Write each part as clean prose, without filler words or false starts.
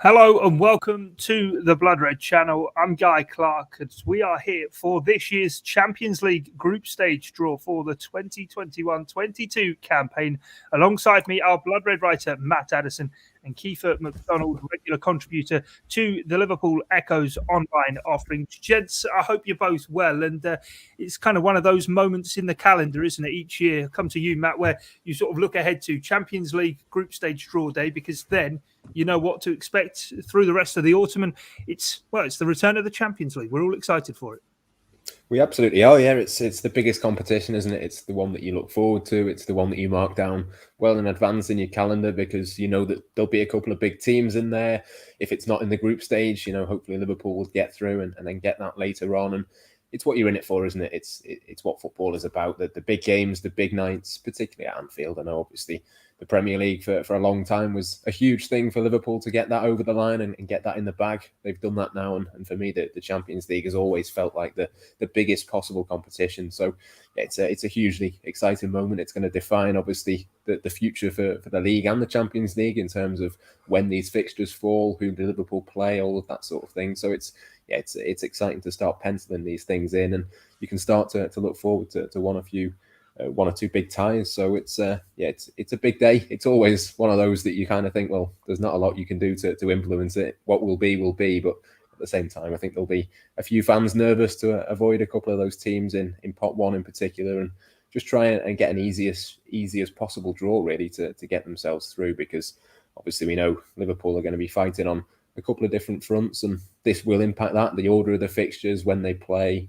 Hello and welcome to the Blood Red channel. I'm Guy Clarke and we are here for this year's Champions League group stage draw for the 2021-22 campaign. Alongside me, our Blood Red writer Matt Addison and Kiefer, MacDonald, regular contributor to the Liverpool Echoes online offering. Gents, I hope you're both well. And it's kind of one of those moments in the calendar, isn't it? Each year, I come to you, Matt, where you sort of look ahead to Champions League group stage draw day, because then you know what to expect through the rest of the autumn. And it's the return of the Champions League. We're all excited for it. We absolutely are, yeah. It's the biggest competition, isn't it? It's the one that you look forward to. It's the one that you mark down well in advance in your calendar, because you know that there'll be a couple of big teams in there. If it's not in the group stage, hopefully Liverpool will get through and then get that later on. And it's what you're in it for, isn't it? It's what football is about. The big games, the big nights, particularly at Anfield. I know, obviously, the Premier League for a long time was a huge thing for Liverpool to get that over the line and get that in the bag. They've done that now, and for me, the Champions League has always felt like the biggest possible competition. So yeah, it's a hugely exciting moment. It's going to define, obviously, the future for the league and the Champions League in terms of when these fixtures fall, who the Liverpool play, all of that sort of thing. So it's exciting to start penciling these things in, and you can start to look forward to one or two big ties. So it's a big day. It's always one of those that you kind of think, well, there's not a lot you can do to influence it. What will be, but at the same time, I think there'll be a few fans nervous to avoid a couple of those teams in pot one in particular, and just try and get an easy as possible draw, really, to get themselves through, because obviously we know Liverpool are going to be fighting on a couple of different fronts, and this will impact that. The order of the fixtures, when they play,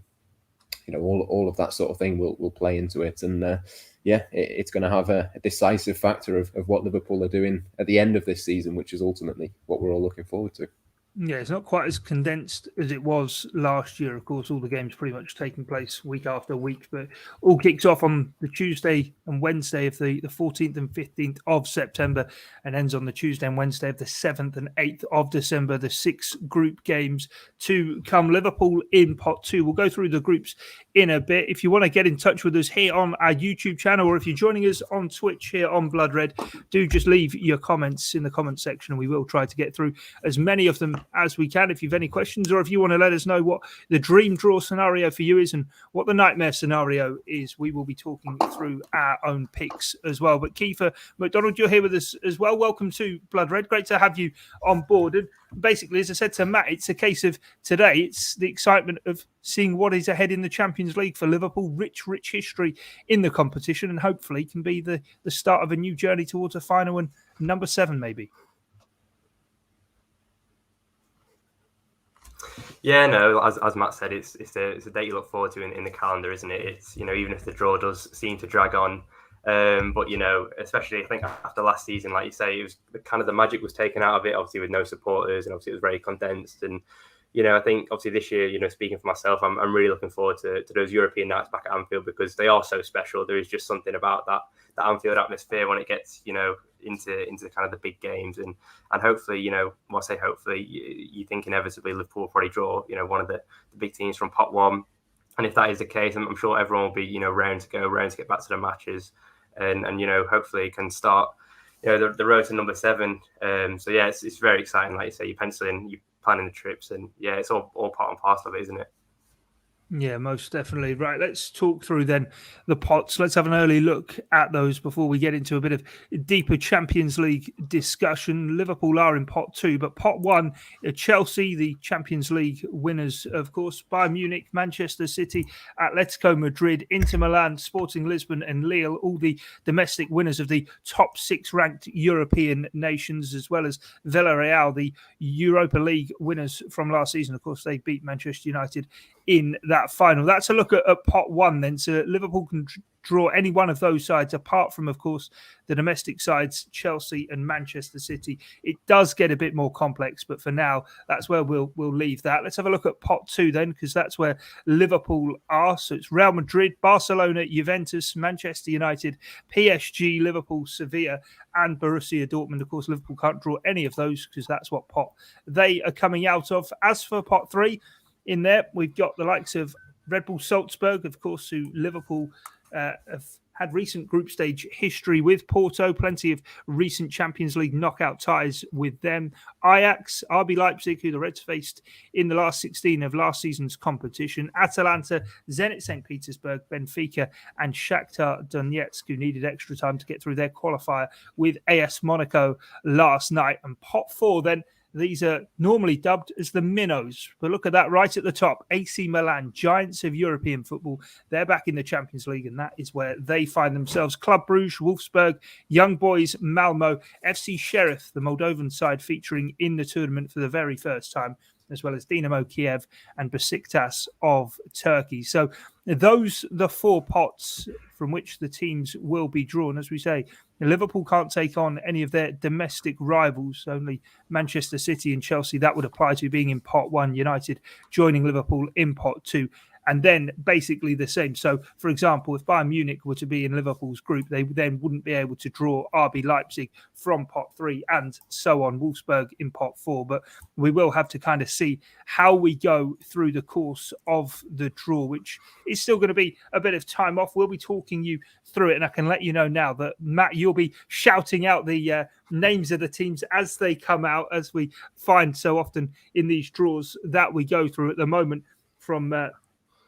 all of that sort of thing will play into it. And it's going to have a decisive factor of what Liverpool are doing at the end of this season, which is ultimately what we're all looking forward to. Yeah, it's not quite as condensed as it was last year. Of course, all the games pretty much taking place week after week, but all kicks off on the Tuesday and Wednesday of the 14th and 15th of September, and ends on the Tuesday and Wednesday of the 7th and 8th of December. The 6 group games to come. Liverpool in pot 2. We'll go through the groups in a bit. If you want to get in touch with us here on our YouTube channel, or if you're joining us on Twitch here on Blood Red, do just leave your comments in the comment section, and we will try to get through as many of them as we can. If you've any questions, or if you want to let us know what the dream draw scenario for you is and what the nightmare scenario is, we will be talking through our own picks as well. But Kiefer, MacDonald, you're here with us as well. Welcome to Blood Red. Great to have you on board. And basically, as I said to Matt, it's a case of today, it's the excitement of seeing what is ahead in the Champions League for Liverpool. Rich history in the competition, and hopefully can be the start of a new journey towards a final and number 7 maybe. Yeah, no, as Matt said, it's a date you look forward to in the calendar, isn't it? It's, even if the draw does seem to drag on, but especially I think after last season, like you say, it was kind of the magic was taken out of it, obviously with no supporters, and obviously it was very condensed. And I think obviously this year, speaking for myself, I'm really looking forward to those European nights back at Anfield, because they are so special. There is just something about that Anfield atmosphere when it gets into kind of the big games, and hopefully, when I say hopefully, you think inevitably Liverpool will probably draw one of the big teams from pot 1, and if that is the case, I'm sure everyone will be round to get back to the matches, and hopefully can start the road to number 7. So yeah, it's very exciting. Like you say, you pencil in, you planning the trips, and yeah, it's all part and parcel of it, isn't it? Yeah, most definitely. Right, let's talk through then the pots. Let's have an early look at those before we get into a bit of deeper Champions League discussion. Liverpool are in pot 2, but pot 1, Chelsea, the Champions League winners, of course, Bayern Munich, Manchester City, Atletico Madrid, Inter Milan, Sporting Lisbon and Lille, all the domestic winners of the top 6 ranked European nations, as well as Villarreal, the Europa League winners from last season. Of course, they beat Manchester United in that final. That's a look at pot 1 then. So Liverpool can draw any one of those sides, apart from, of course, the domestic sides, Chelsea and Manchester City. It does get a bit more complex, but for now, that's where we'll leave that. Let's have a look at pot 2 then, because that's where Liverpool are. So it's Real Madrid, Barcelona, Juventus, Manchester United, PSG, Liverpool, Sevilla, and Borussia Dortmund. Of course, Liverpool can't draw any of those because that's what pot they are coming out of. As for pot 3, in there, we've got the likes of Red Bull Salzburg, of course, who Liverpool have had recent group stage history with Porto, plenty of recent Champions League knockout ties with them. Ajax, RB Leipzig, who the Reds faced in the last 16 of last season's competition. Atalanta, Zenit St. Petersburg, Benfica, and Shakhtar Donetsk, who needed extra time to get through their qualifier with AS Monaco last night. And pot 4 then, these are normally dubbed as the Minnows. But look at that right at the top. AC Milan, giants of European football. They're back in the Champions League, and that is where they find themselves. Club Brugge, Wolfsburg, Young Boys, Malmo, FC Sheriff, the Moldovan side featuring in the tournament for the very first time, as well as Dinamo Kiev and Besiktas of Turkey. So those the 4 pots from which the teams will be drawn. As we say, Liverpool can't take on any of their domestic rivals, only Manchester City and Chelsea. That would apply to being in pot 1, United joining Liverpool in pot 2. And then basically the same. So, for example, if Bayern Munich were to be in Liverpool's group, they then wouldn't be able to draw RB Leipzig from pot 3 and so on, Wolfsburg in pot 4. But we will have to kind of see how we go through the course of the draw, which is still going to be a bit of time off. We'll be talking you through it. And I can let you know now that, Matt, you'll be shouting out the names of the teams as they come out, as we find so often in these draws that we go through at the moment from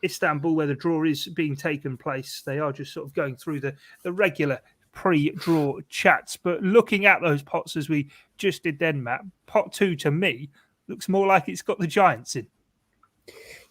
Istanbul, where the draw is being taken place. They are just sort of going through the regular pre-draw chats. But looking at those pots as we just did then, Matt, pot 2 to me looks more like it's got the Giants in.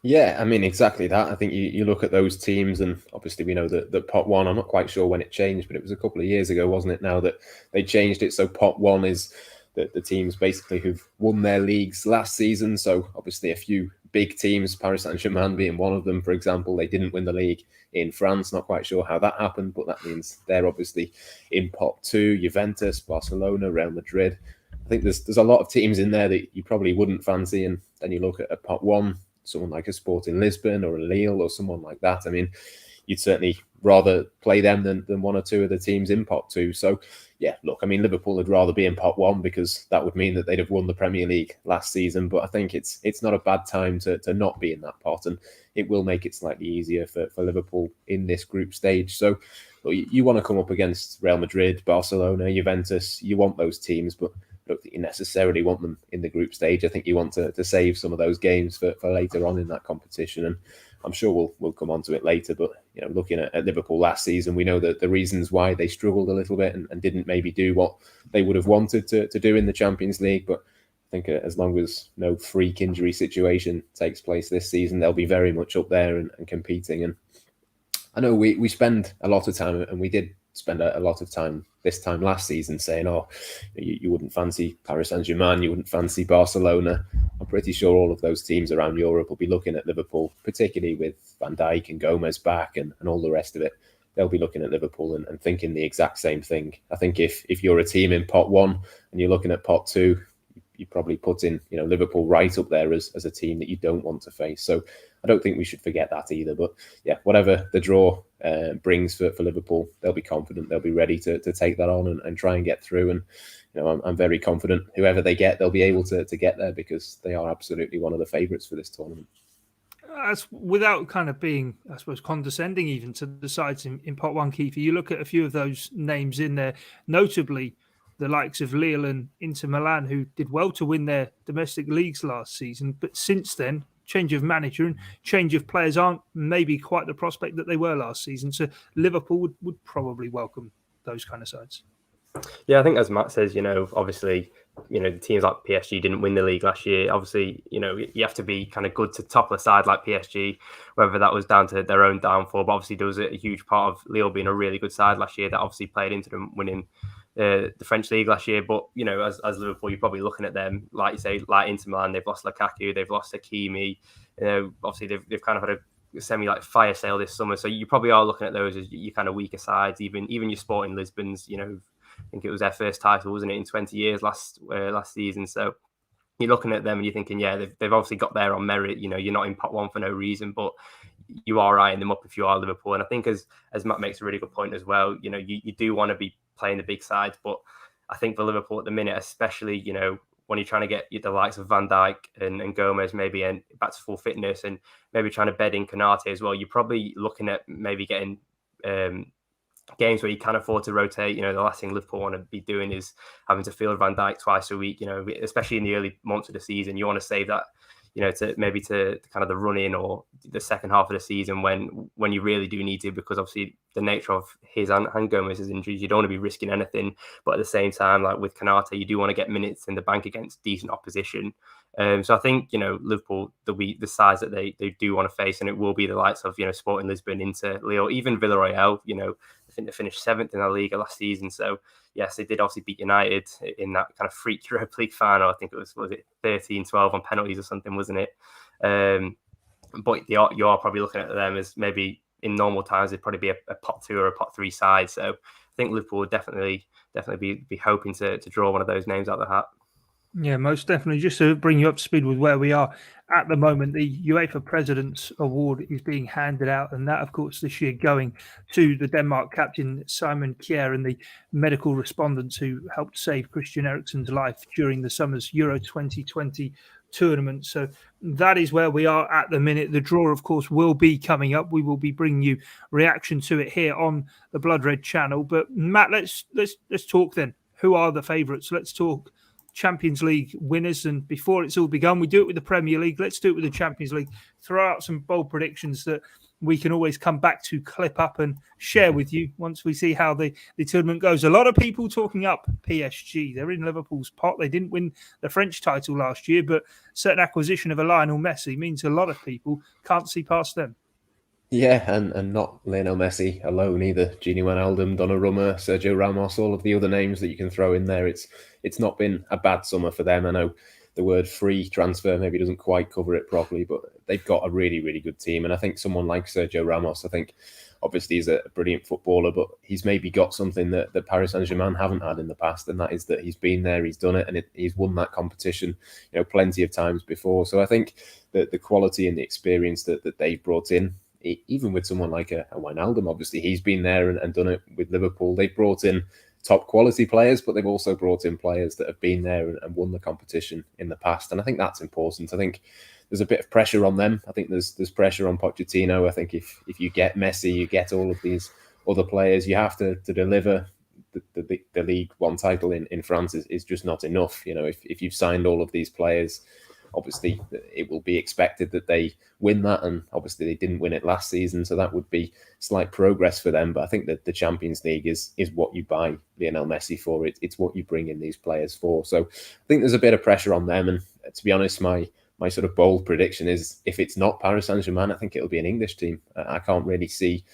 Yeah, I mean, exactly that. I think you look at those teams, and obviously we know that pot 1, I'm not quite sure when it changed, but it was a couple of years ago, wasn't it, now that they changed it? So pot 1 is the teams basically who've won their leagues last season. So obviously a few big teams, Paris Saint-Germain being one of them, for example. They didn't win the league in France. Not quite sure how that happened, but that means they're obviously in pot 2. Juventus, Barcelona, Real Madrid. I think there's a lot of teams in there that you probably wouldn't fancy. And then you look at pot 1, someone like a Sporting Lisbon or a Lille or someone like that. I mean, you'd certainly rather play them than one or two of the teams in pot 2. So, yeah, look, I mean, Liverpool would rather be in pot 1 because that would mean that they'd have won the Premier League last season. But I think it's not a bad time to not be in that pot, and it will make it slightly easier for Liverpool in this group stage. So look, you want to come up against Real Madrid, Barcelona, Juventus. You want those teams, but I don't think you necessarily want them in the group stage. I think you want to save some of those games for later on in that competition. And I'm sure we'll come on to it later, but you know, looking at Liverpool last season, we know that the reasons why they struggled a little bit and didn't maybe do what they would have wanted to do in the Champions League. But I think as long as no freak injury situation takes place this season, they'll be very much up there and competing. And I know we spend a lot of time, and we did spend a lot of time this time last season saying, you wouldn't fancy Paris Saint-Germain, you wouldn't fancy Barcelona. I'm pretty sure all of those teams around Europe will be looking at Liverpool, particularly with Van Dijk and Gomez back and all the rest of it. They'll be looking at Liverpool and thinking the exact same thing. I think if you're a team in pot 1 and you're looking at pot 2, you probably put in Liverpool right up there as a team that you don't want to face. So I don't think we should forget that either. But yeah, whatever the draw brings for Liverpool, they'll be confident. They'll be ready to take that on and try and get through. And I'm very confident whoever they get, they'll be able to get there because they are absolutely one of the favourites for this tournament. As without kind of being, I suppose, condescending even to the sides in pot 1, Kiefer, you look at a few of those names in there, notably the likes of Lille and Inter Milan, who did well to win their domestic leagues last season. But since then, change of manager and change of players aren't maybe quite the prospect that they were last season. So Liverpool would probably welcome those kind of sides. Yeah, I think as Matt says, obviously, the teams like PSG didn't win the league last year. Obviously, you have to be kind of good to topple a side like PSG, whether that was down to their own downfall. But obviously, there was a huge part of Lille being a really good side last year that obviously played into them winning the French league last year. But, as Liverpool, you're probably looking at them, like you say, like Inter Milan, they've lost Lukaku, they've lost Hakimi. Obviously, they've kind of had a semi fire sale this summer. So you probably are looking at those as your kind of weaker sides, even your Sporting Lisbons, I think it was their first title, wasn't it, in 20 years last season. So you're looking at them and you're thinking, yeah, they've obviously got there on merit. You're not in pot 1 for no reason, but you are eyeing them up if you are Liverpool. And I think as Matt makes a really good point as well, you do want to be playing the big sides, but I think for Liverpool at the minute, especially, when you're trying to get the likes of Van Dijk and Gomez maybe back to full fitness and maybe trying to bed in Konate as well, you're probably looking at maybe getting games where you can afford to rotate. The last thing Liverpool want to be doing is having to field Van Dijk twice a week. Especially in the early months of the season, you want to save that. To kind of the run in or the second half of the season when you really do need to, because obviously the nature of his and Gomez's injuries, you don't want to be risking anything. But at the same time, like with Konate, you do want to get minutes in the bank against decent opposition. So I think, Liverpool, the sides that they do want to face, and it will be the likes of, Sporting Lisbon, Inter, Lille, even Villarreal. I think they finished 7th in La Liga last season. So yes, they did obviously beat United in that kind of freak Europa League final. I think it was it 13-12 on penalties or something, wasn't it? But you are probably looking at them as maybe in normal times they'd probably be a pot 2 or a pot 3 side. So I think Liverpool would definitely be hoping to draw one of those names out of the hat. Yeah, most definitely. Just to bring you up to speed with where we are at the moment, the UEFA President's Award is being handed out, and that, of course, this year going to the Denmark captain Simon Kjær and the medical respondents who helped save Christian Eriksen's life during the summer's Euro 2020 tournament. So that is where we are at the minute. The draw, of course, will be coming up. We will be bringing you reaction to it here on the Blood Red channel. But Matt, let's talk then. Who are the favourites? Let's talk Champions League winners, and before it's all begun, we do it with the Premier League. Let's do it with the Champions League. Throw out some bold predictions that we can always come back to, clip up and share with you once we see how the tournament goes. A lot of people talking up PSG. They're in Liverpool's pot. They didn't win the French title last year, but certain acquisition of a Lionel Messi means a lot of people can't see past them. Yeah, and not Lionel Messi alone either. Gini Wijnaldum, Donnarumma, Sergio Ramos, all of the other names that you can throw in there. It's not been a bad summer for them. I know the word free transfer maybe doesn't quite cover it properly, but they've got a really, really good team. And I think someone like Sergio Ramos, I think obviously he's a brilliant footballer, but he's maybe got something that Paris Saint-Germain haven't had in the past, and that is that he's been there, he's done it, and he's won that competition, plenty of times before. So I think that the quality and the experience that they've brought in, even with someone like a Wijnaldum, obviously he's been there and done it with Liverpool. They've brought in top quality players, but they've also brought in players that have been there and won the competition in the past. And I think that's important. I think there's a bit of pressure on them. I think there's pressure on Pochettino. I think if you get Messi, you get all of these other players, you have to deliver. The League One title in France is just not enough. If you've signed all of these players, obviously it will be expected that they win that, and obviously they didn't win it last season, so that would be slight progress for them. But I think that the Champions League is what you buy Lionel Messi for. It's what you bring in these players for. So I think there's a bit of pressure on them, and to be honest, my sort of bold prediction is if it's not Paris Saint-Germain, I think it'll be an English team. I can't really see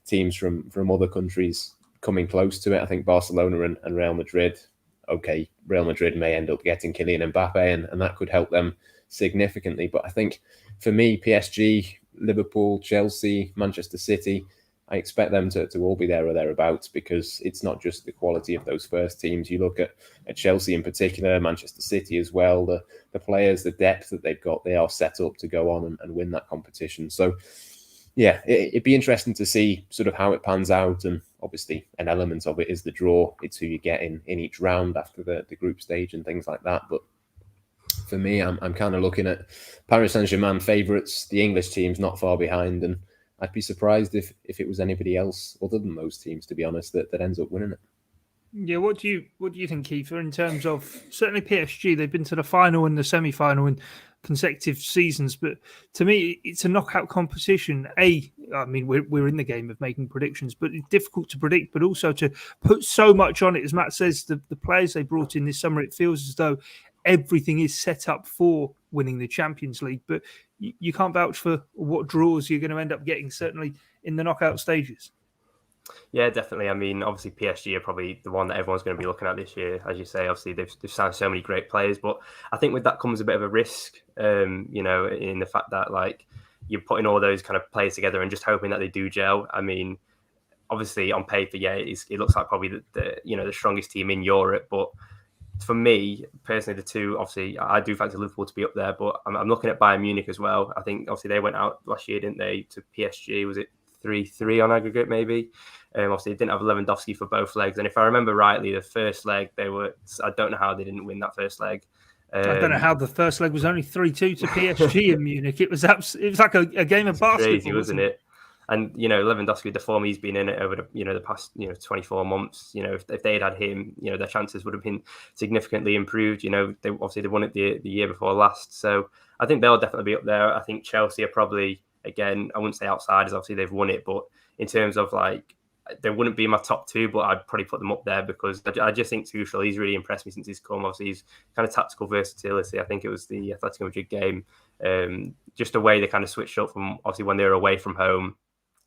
teams from other countries coming close to it. I think Barcelona and Real Madrid, okay, Real Madrid may end up getting Kylian Mbappe, and that could help them significantly. But I think for me, PSG, Liverpool, Chelsea, Manchester City, I expect them to all be there or thereabouts, because it's not just the quality of those first teams. You look at Chelsea in particular, Manchester City as well, the players, the depth that they've got, they are set up to go on and win that competition. So yeah, it'd be interesting to see sort of how it pans out. And obviously an element of it is the draw. It's who you get in each round after the group stage and things like that. But for me, I'm kind of looking at Paris Saint-Germain favourites, the English teams not far behind, and I'd be surprised if it was anybody else other than those teams, to be honest, that ends up winning it. Yeah, what do you think, Kiefer, in terms of certainly PSG? They've been to the final and the semi-final in consecutive seasons, but to me, it's a knockout competition. I mean, we're in the game of making predictions, but it's difficult to predict, but also to put so much on it. As Matt says, the players they brought in this summer, it feels as though everything is set up for winning the Champions League, but you can't vouch for what draws you're going to end up getting, certainly in the knockout stages. Yeah, definitely. I mean, obviously PSG are probably the one that everyone's going to be looking at this year. As you say, obviously they've signed so many great players, but I think with that comes a bit of a risk, in the fact that like you're putting all those kind of players together and just hoping that they do gel. I mean, obviously on paper, yeah, it looks like probably the strongest team in Europe, but for me personally, the two, obviously I do fancy Liverpool to be up there, but I'm looking at Bayern Munich as well. I think obviously they went out last year, didn't they, to PSG? Was it 3-3 on aggregate maybe? Obviously they didn't have Lewandowski for both legs, and if I remember rightly, the first leg I don't know how they didn't win that first leg. I don't know how the first leg was only 3-2 to PSG in Munich. It was like a game of basketball, crazy, wasn't it? And Lewandowski, the form he's been in it over the past 24 months, if they had him, their chances would have been significantly improved. They won it the year before last, so I think they'll definitely be up there. I think Chelsea are probably, again, I wouldn't say outsiders. Obviously, they've won it, but in terms of they wouldn't be my top two, but I'd probably put them up there because I just think Tuchel, he's really impressed me since he's come. Obviously, he's kind of tactical versatility. I think it was the Atletico Madrid game, just the way they kind of switched up from obviously when they were away from home.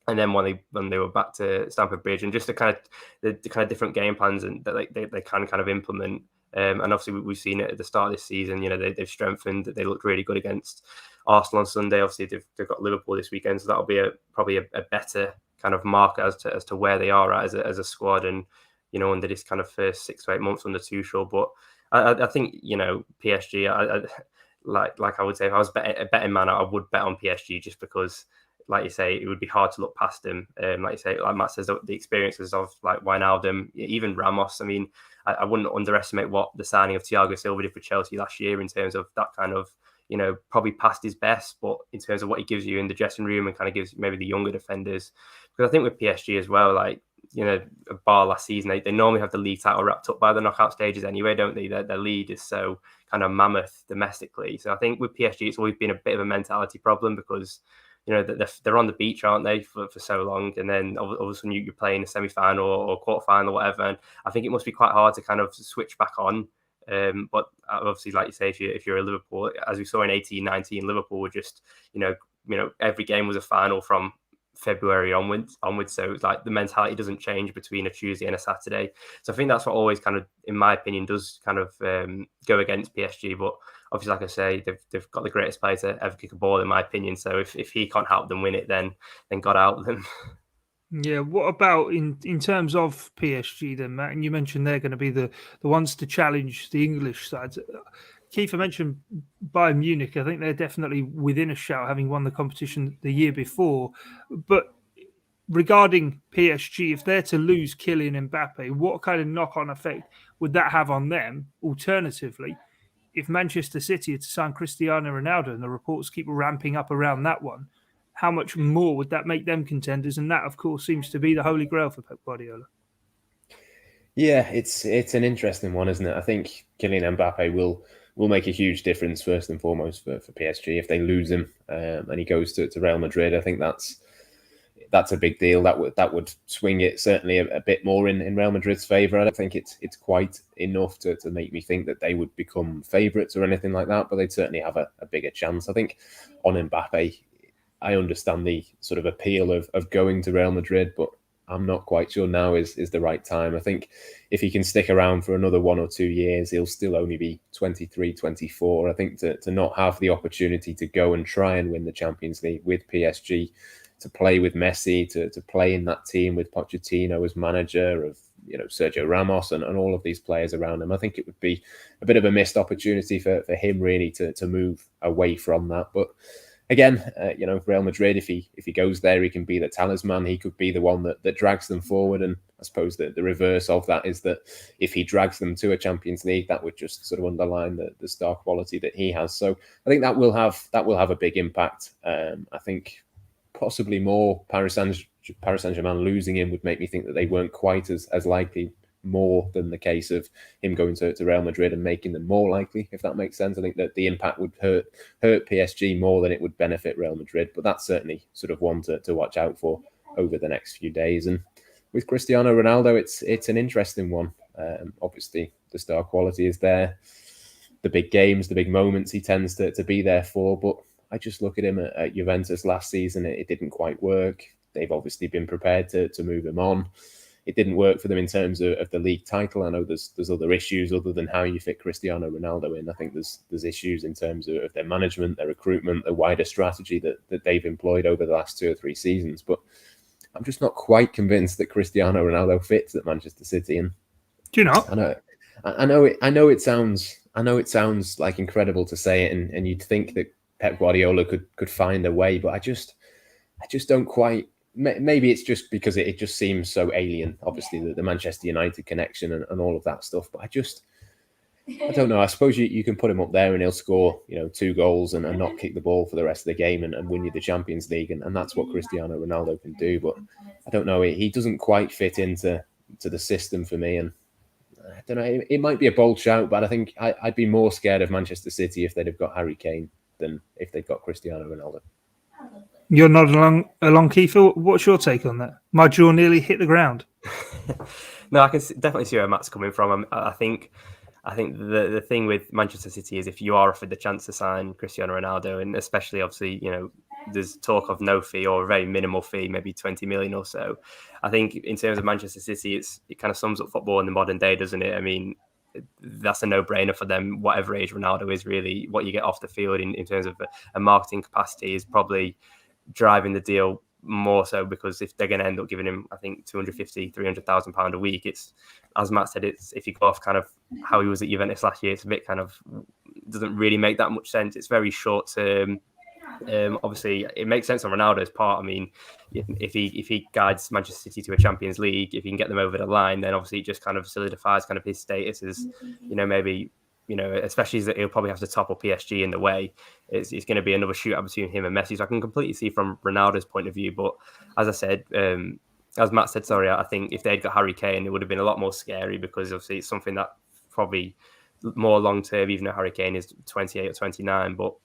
And then when they were back to Stamford Bridge, and just the kind of different game plans and that they can kind of implement. And obviously we've seen it at the start of this season. They've strengthened. They looked really good against Arsenal on Sunday. Obviously they've got Liverpool this weekend, so that'll be probably a better kind of marker as to where they are at as a squad, and under this kind of first 6 to 8 months under Tuchel. But I think PSG. I would say if I was a betting man, I would bet on PSG just because, like you say, it would be hard to look past them. Like you say, like Matt says, the experiences of like Wijnaldum, even Ramos. I mean, I wouldn't underestimate what the signing of Thiago Silva did for Chelsea last year in terms of that kind of, probably past his best, but in terms of what he gives you in the dressing room and kind of gives maybe the younger defenders. Because I think with PSG as well, bar last season, they normally have the league title wrapped up by the knockout stages anyway, don't they? Their lead is so kind of mammoth domestically. So I think with PSG, it's always been a bit of a mentality problem because they're on the beach, aren't they, for so long, and then all of a sudden you're playing a semi-final or quarter-final or whatever, and I think it must be quite hard to kind of switch back on. But obviously, like you say, if you're a Liverpool, as we saw in 18-19, Liverpool were just every game was a final from February onwards. So it's like the mentality doesn't change between a Tuesday and a Saturday. So I think that's what always kind of, in my opinion, does kind of go against PSG. But obviously, like I say, they've got the greatest player to ever kick a ball, in my opinion. So if he can't help them win it, then God help them. Yeah, what about in terms of PSG then, Matt? And you mentioned they're going to be the ones to challenge the English sides. Kiefer mentioned Bayern Munich. I think they're definitely within a shout, having won the competition the year before. But regarding PSG, if they're to lose Kylian Mbappe, what kind of knock-on effect would that have on them? Alternatively, if Manchester City are to sign Cristiano Ronaldo, and the reports keep ramping up around that one, how much more would that make them contenders? And that, of course, seems to be the holy grail for Pep Guardiola. Yeah, it's an interesting one, isn't it? I think Kylian Mbappe will make a huge difference first and foremost for PSG. If they lose him and he goes to Real Madrid, I think that's a big deal. That would swing it certainly a bit more in Real Madrid's favour. I don't think it's quite enough to make me think that they would become favourites or anything like that, but they'd certainly have a bigger chance. I think on Mbappe, I understand the sort of appeal of going to Real Madrid, but I'm not quite sure now is the right time. I think if he can stick around for another 1 or 2 years, he'll still only be 23, 24. I think to not have the opportunity to go and try and win the Champions League with PSG, to play with Messi, to play in that team with Pochettino as manager, of Sergio Ramos and all of these players around him, I think it would be a bit of a missed opportunity for him really to move away from that. But again, Real Madrid, if he goes there, he can be the talisman. He could be the one that drags them forward. And I suppose that the reverse of that is that if he drags them to a Champions League, that would just sort of underline the star quality that he has. So I think that will have a big impact. I think possibly more Paris Saint-Germain losing him would make me think that they weren't quite as likely, more than the case of him going to Real Madrid and making them more likely, if that makes sense. I think that the impact would hurt PSG more than it would benefit Real Madrid, but that's certainly sort of one to watch out for over the next few days. And with Cristiano Ronaldo, it's an interesting one. Obviously, the star quality is there. The big games, the big moments he tends to be there for, but I just look at him at Juventus last season. It didn't quite work. They've obviously been prepared to move him on. It didn't work for them in terms of the league title. I know there's other issues other than how you fit Cristiano Ronaldo in. I think there's issues in terms of their management, their recruitment, the wider strategy that they've employed over the last 2 or 3 seasons. But I'm just not quite convinced that Cristiano Ronaldo fits at Manchester City. And do you not? I know it sounds like incredible to say it, and you'd think that Pep Guardiola could find a way, but I just don't quite. Maybe it's just because it just seems so alien, obviously, the Manchester United connection and all of that stuff. But I don't know. I suppose you can put him up there and he'll score, 2 goals and not kick the ball for the rest of the game and win you the Champions League. And that's what Cristiano Ronaldo can do. But I don't know. He doesn't quite fit into the system for me. And I don't know. It might be a bold shout, but I think I'd be more scared of Manchester City if they'd have got Harry Kane than if they'd got Cristiano Ronaldo. You're nodding along, Kiefer. What's your take on that? My jaw nearly hit the ground. No, I can definitely see where Matt's coming from. I think the thing with Manchester City is if you are offered the chance to sign Cristiano Ronaldo, and especially obviously, there's talk of no fee or a very minimal fee, maybe 20 million or so. I think in terms of Manchester City, it kind of sums up football in the modern day, doesn't it? I mean, that's a no-brainer for them. Whatever age Ronaldo is, really, what you get off the field in terms of a marketing capacity is probably driving the deal more so, because if they're going to end up giving him, I think, 250,000, 300,000 pound a week, it's, as Matt said, it's, if you go off kind of how he was at Juventus last year, it's a bit kind of, doesn't really make that much sense. It's very short term. Obviously, it makes sense on Ronaldo's part. I mean, if he guides Manchester City to a Champions League, if he can get them over the line, then obviously it just kind of solidifies kind of his status as, maybe, especially that he'll probably have to topple PSG in the way. It's going to be another shootout between him and Messi. So I can completely see from Ronaldo's point of view. But as I said, as Matt said, I think if they'd got Harry Kane, it would have been a lot more scary, because obviously it's something that probably more long term, even though Harry Kane is 28 or 29. But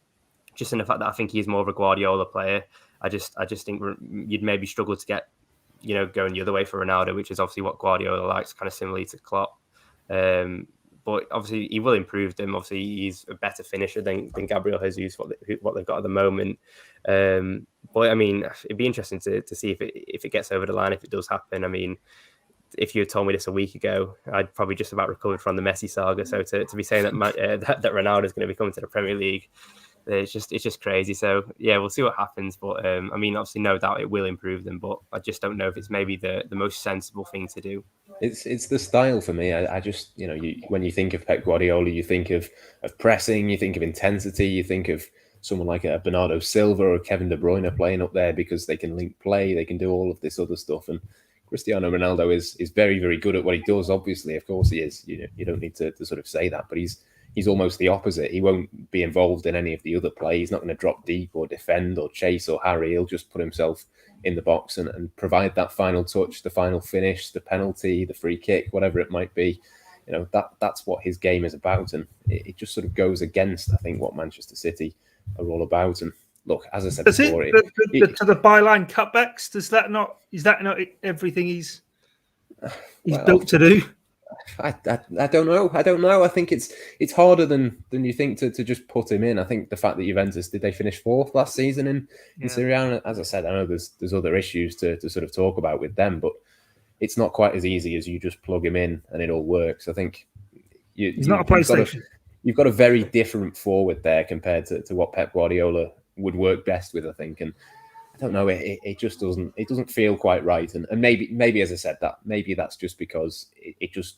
just in the fact that I think he's more of a Guardiola player, I just think you'd maybe struggle to get, going the other way for Ronaldo, which is obviously what Guardiola likes, kind of similarly to Klopp. But obviously he will improve them. Obviously he's a better finisher than Gabriel Jesus, what they've got at the moment. But I mean, it'd be interesting to see if it gets over the line, if it does happen. I mean, if you had told me this a week ago, I'd probably just about recovered from the Messi saga. So to be saying that Ronaldo is going to be coming to the Premier League, it's just crazy. So yeah, we'll see what happens. But I mean, obviously, no doubt it will improve them. But I just don't know if it's maybe the most sensible thing to do. It's the style for me. I just, when you think of Pep Guardiola, you think of pressing, you think of intensity, you think of someone like a Bernardo Silva or Kevin De Bruyne playing up there because they can link play, they can do all of this other stuff. And Cristiano Ronaldo is very, very good at what he does. Obviously, of course he is. You don't need to sort of say that, but he's almost the opposite. He won't be involved in any of the other play. He's not going to drop deep or defend or chase or harry. He'll just put himself in the box and provide that final touch, the final finish, the penalty, the free kick, whatever it might be. That's what his game is about. And it just sort of goes against, I think, what Manchester City are all about. And look, as I said before, to the byline cutbacks, is that not everything he's built to do? I don't know. I think it's harder than you think to just put him in. I think the fact that Juventus, did they finish 4th last season in Serie A? As I said, I know there's other issues to sort of talk about with them, but it's not quite as easy as you just plug him in and it all works. I think he's not a PlayStation. You've got a very different forward there compared to what Pep Guardiola would work best with, I think. And I don't know, it just doesn't feel quite right. And maybe as I said, that maybe that's just because it just,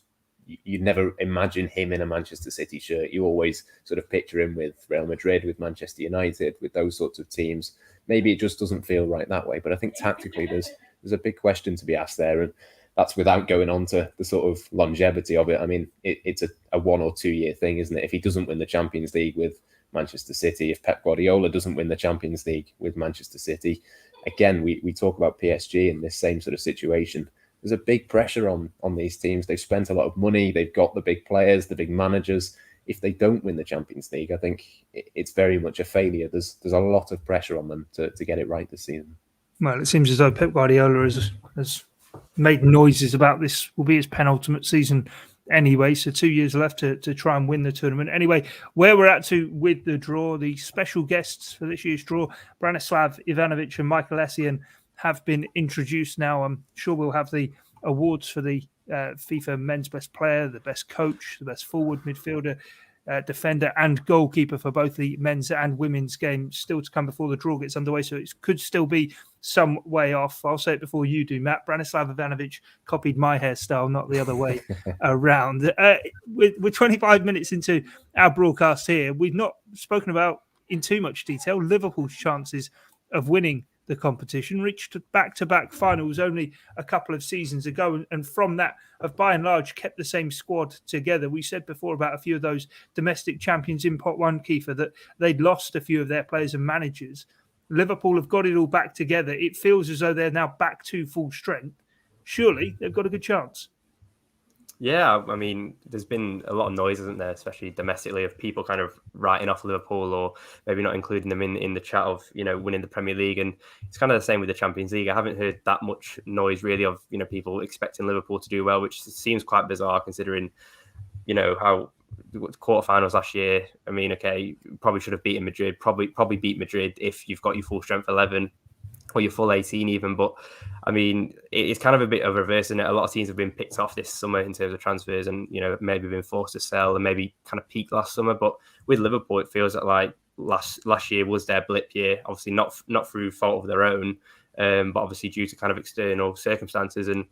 you'd never imagine him in a Manchester City shirt. You always sort of picture him with Real Madrid, with Manchester United, with those sorts of teams. Maybe it just doesn't feel right that way. But I think tactically there's a big question to be asked there. And that's without going on to the sort of longevity of it. I mean, it's a 1 or 2 year thing, isn't it? If he doesn't win the Champions League with Manchester City, if Pep Guardiola doesn't win the Champions League with Manchester City, again, we talk about PSG in this same sort of situation. There's a big pressure on these teams. They've spent a lot of money. They've got the big players, the big managers. If they don't win the Champions League, I think it's very much a failure. There's a lot of pressure on them to get it right this season. Well, it seems as though Pep Guardiola has made noises about this will be his penultimate season anyway. So 2 years left to try and win the tournament. Anyway, where we're at to with the draw, the special guests for this year's draw, Branislav Ivanovic and Michael Essien, have been introduced now. I'm sure we'll have the awards for the FIFA men's best player, the best coach, the best forward, midfielder, defender and goalkeeper for both the men's and women's games still to come before the draw gets underway. So it could still be some way off. I'll say it before you do, Matt. Branislav Ivanovic copied my hairstyle, not the other way around. We're 25 minutes into our broadcast here. We've not spoken about in too much detail Liverpool's chances of winning the competition, reached back-to-back finals only a couple of seasons ago, and from that have by and large kept the same squad together. We said before about a few of those domestic champions in Pot 1, Kiefer, that they'd lost a few of their players and managers. Liverpool have got it all back together. It feels as though they're now back to full strength. Surely they've got a good chance. Yeah, I mean, there's been a lot of noise, isn't there, especially domestically, of people kind of writing off Liverpool or maybe not including them in the chat of, winning the Premier League. And it's kind of the same with the Champions League. I haven't heard that much noise really of, people expecting Liverpool to do well, which seems quite bizarre considering, how the quarterfinals last year. I mean, okay, probably should have beaten Madrid, probably beat Madrid if you've got your full strength 11. Or your full 18 even. But I mean, it's kind of a bit of a reverse, isn't it? A lot of teams have been picked off this summer in terms of transfers and, maybe been forced to sell and maybe kind of peaked last summer. But with Liverpool, it feels like last year was their blip year, obviously not through fault of their own, but obviously due to kind of external circumstances. And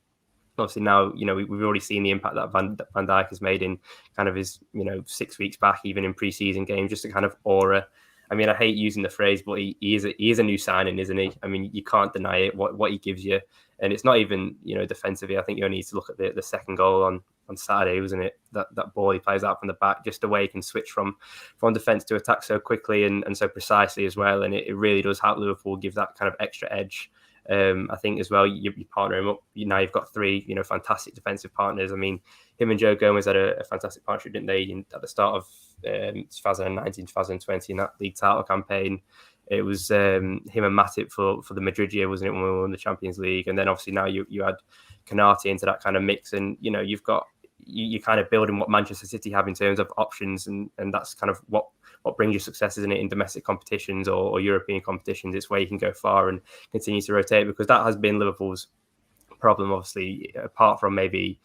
obviously now, we've already seen the impact that Van Dijk has made in kind of his, 6 weeks back, even in pre-season games, just a kind of aura. I mean, I hate using the phrase, but he is a new signing, isn't he? I mean, you can't deny it, what he gives you. And it's not even, defensively. I think you only need to look at the second goal on Saturday, wasn't it? That ball he plays out from the back, just the way he can switch from defence to attack so quickly and so precisely as well. And it really does help Liverpool give that kind of extra edge. I think as well, you partner him up. Now you've got three, fantastic defensive partners. I mean, him and Joe Gomez had a fantastic partnership, didn't they? At the start of 2019, 2020 in that league title campaign. It was him and Matip for the Madrid year, wasn't it, when we won the Champions League? And then obviously now you add Canate into that kind of mix, and you've got you kind of building what Manchester City have in terms of options, and that's kind of what brings you success, isn't it, in domestic competitions or European competitions. It's where you can go far and continue to rotate, because that has been Liverpool's problem, obviously, apart from maybe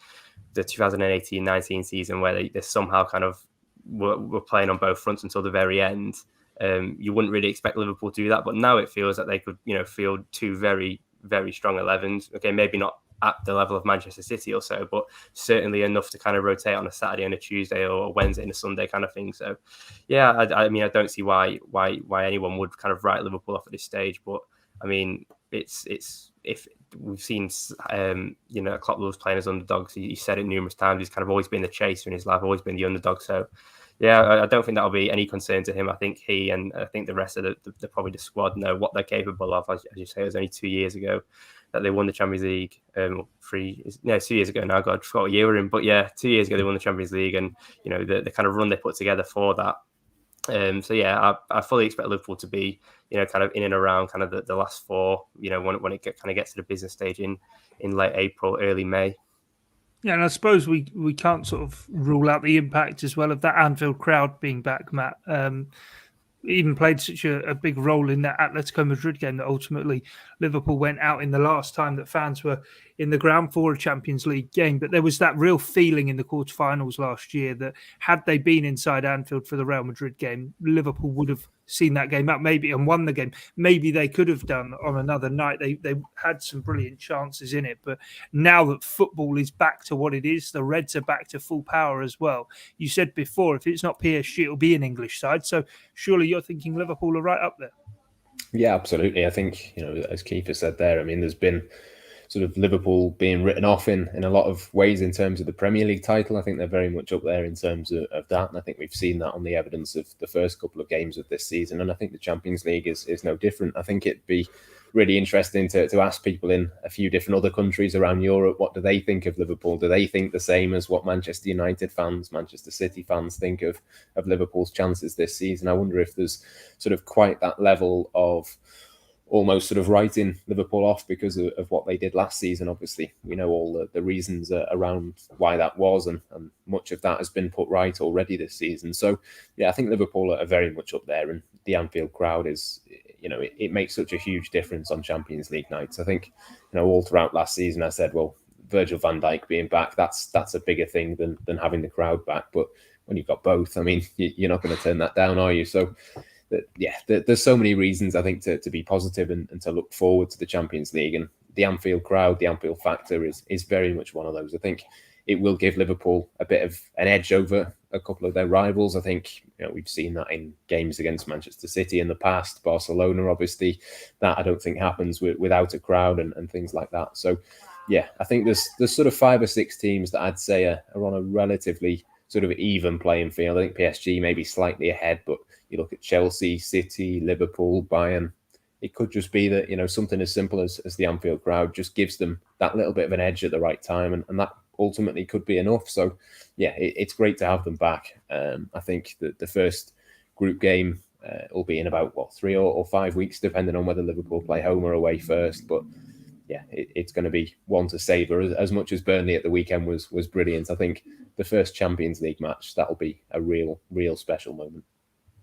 the 2018-19 season where they somehow kind of were playing on both fronts until the very end. You wouldn't really expect Liverpool to do that, but now it feels that they could, field two very, very strong 11s. Okay, maybe not at the level of Manchester City or so, but certainly enough to kind of rotate on a Saturday and a Tuesday or a Wednesday and a Sunday kind of thing. So, yeah, I mean, I don't see why anyone would kind of write Liverpool off at this stage. But I mean, it's if we've seen, Klopp loves playing as underdogs. He said it numerous times. He's kind of always been the chaser in his life, always been the underdog. So, yeah, I don't think that'll be any concern to him. I think he and I think the rest of the probably the squad know what they're capable of. As you say, it was only 2 years ago that they won the Champions League. 2 years ago now. God, I forgot what year we're in. But yeah, 2 years ago they won the Champions League, and the kind of run they put together for that. So yeah, I fully expect Liverpool to be kind of in and around kind of the last four. When it kind of gets to the business stage in late April, early May. Yeah, and I suppose we can't sort of rule out the impact as well of that Anfield crowd being back, Matt. Even played such a big role in that Atletico Madrid game that ultimately Liverpool went out in the last time that fans were in the ground for a Champions League game. But there was that real feeling in the quarterfinals last year that had they been inside Anfield for the Real Madrid game, Liverpool would have seen that game out maybe and won the game. Maybe they could have done on another night. They had some brilliant chances in it. But now that football is back to what it is, the Reds are back to full power as well. You said before, if it's not PSG, it'll be an English side. So surely you're thinking Liverpool are right up there. Yeah, absolutely. I think, as Kiefer said there, I mean, there's been sort of Liverpool being written off in a lot of ways in terms of the Premier League title. I think they're very much up there in terms of that. And I think we've seen that on the evidence of the first couple of games of this season. And I think the Champions League is no different. I think it'd be really interesting to ask people in a few different other countries around Europe, what do they think of Liverpool? Do they think the same as what Manchester United fans, Manchester City fans think of Liverpool's chances this season? I wonder if there's sort of quite that level of almost sort of writing Liverpool off because of what they did last season. Obviously, we know all the reasons around why that was, and much of that has been put right already this season. So, yeah, I think Liverpool are very much up there, and the Anfield crowd is, it makes such a huge difference on Champions League nights. I think, all throughout last season, I said, well, Virgil van Dijk being back, that's a bigger thing than having the crowd back. But when you've got both, I mean, you're not going to turn that down, are you? So, there's so many reasons, I think, to be positive and to look forward to the Champions League. And the Anfield crowd, the Anfield factor is very much one of those. I think it will give Liverpool a bit of an edge over a couple of their rivals. I think we've seen that in games against Manchester City in the past, Barcelona, obviously. That I don't think happens without a crowd and things like that. So, yeah, I think there's sort of 5 or 6 teams that I'd say are on a relatively sort of even playing field. I think PSG may be slightly ahead, but you look at Chelsea, City, Liverpool, Bayern. It could just be that, something as simple as the Anfield crowd just gives them that little bit of an edge at the right time. And that ultimately could be enough. So, yeah, it's great to have them back. I think that the first group game will be in about, 3 or 5 weeks, depending on whether Liverpool play home or away first. But, yeah, it's going to be one to savour. As much as Burnley at the weekend was brilliant, I think the first Champions League match, that'll be a real special moment.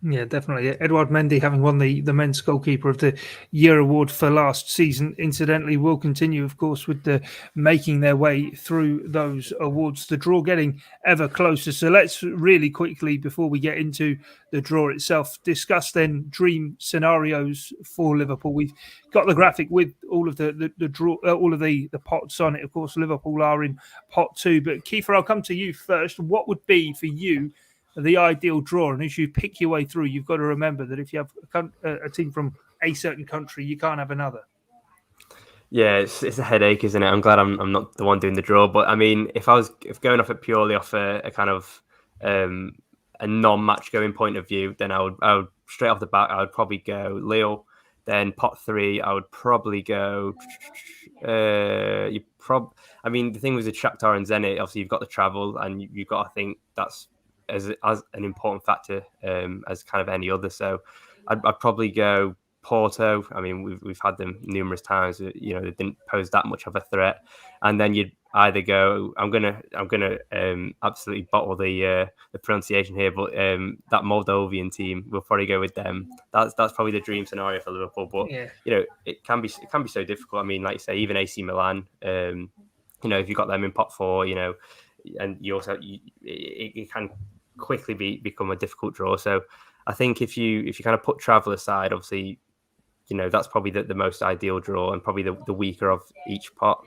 Yeah, definitely. Edouard Mendy, having won the men's goalkeeper of the year award for last season, incidentally, will continue, of course, with the making their way through those awards. The draw getting ever closer. So let's really quickly, before we get into the draw itself, discuss then dream scenarios for Liverpool. We've got the graphic with all of the draw, all of the pots on it. Of course, Liverpool are in pot 2. But Kiefer, I'll come to you first. What would be for you the ideal draw? And as you pick your way through, you've got to remember that if you have a team from a certain country, you can't have another. Yeah, it's a headache, isn't it? I'm glad I'm not the one doing the draw. But I mean, if going off it purely off a kind of a non-match going point of view, then I would straight off the bat I would probably go Lille. Then pot 3, I would probably go. I mean, the thing with the Shakhtar and Zenit, obviously you've got the travel, and you've got to think that's as an important factor as kind of any other. So I'd probably go Porto. I mean, we've had them numerous times. They didn't pose that much of a threat. And then you'd either go. I'm gonna absolutely bottle the pronunciation here, but that Moldovan team, we'll probably go with them. That's probably the dream scenario for Liverpool. But it can be so difficult. I mean, like you say, even AC Milan. If you got them in pot 4, and you also it can quickly become a difficult draw. So I think if you kind of put travel aside, obviously, that's probably the most ideal draw and probably the weaker of each pot.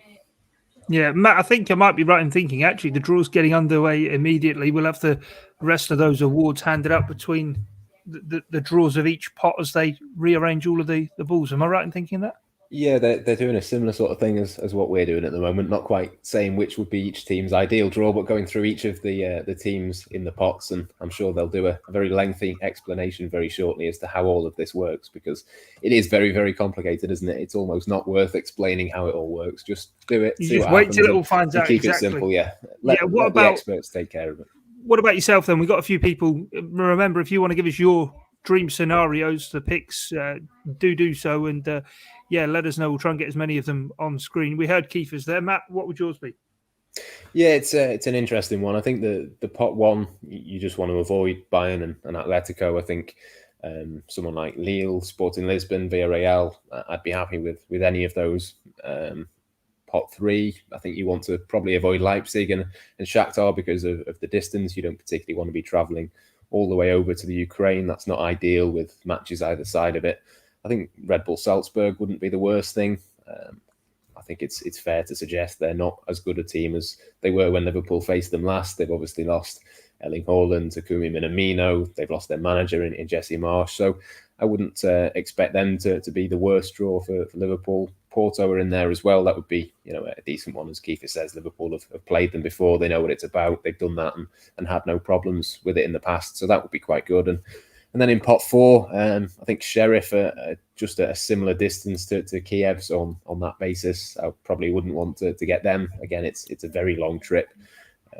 Yeah, Matt, I think I might be right in thinking, actually, the draw's getting underway immediately. We'll have the rest of those awards handed up between the draws of each pot as they rearrange all of the balls. Am I right in thinking that? Yeah, they're doing a similar sort of thing as what we're doing at the moment. Not quite saying which would be each team's ideal draw, but going through each of the teams in the pots. And I'm sure they'll do a very lengthy explanation very shortly as to how all of this works, because it is very, very complicated, isn't it? It's almost not worth explaining how it all works. Just do it. You just wait till it all finds out. Keep exactly. it simple, yeah. Let the experts take care of it. What about yourself then? We've got a few people. Remember, if you want to give us your dream scenarios, the picks, do so, and let us know. We'll try and get as many of them on screen. We heard Kiefer's there. Matt, what would yours be? Yeah, it's an interesting one. I think the pot 1, you just want to avoid Bayern and Atletico. I think someone like Lille, Sporting Lisbon, Villarreal, I'd be happy with any of those. Pot 3, I think you want to probably avoid Leipzig and Shakhtar because of the distance. You don't particularly want to be travelling all the way over to the Ukraine. That's not ideal with matches either side of it. I think Red Bull Salzburg wouldn't be the worst thing. I think it's fair to suggest they're not as good a team as they were when Liverpool faced them last. They've obviously lost Erling Haaland, Takumi Minamino. They've lost their manager in Jesse Marsch. So I wouldn't expect them to be the worst draw for Liverpool. Porto are in there as well. That would be a decent one. As Kiefer says, Liverpool have played them before. They know what it's about. They've done that and had no problems with it in the past. So that would be quite good. And then in pot 4, I think Sheriff are just at a similar distance to Kiev. So on that basis, I probably wouldn't want to get them. Again, it's a very long trip.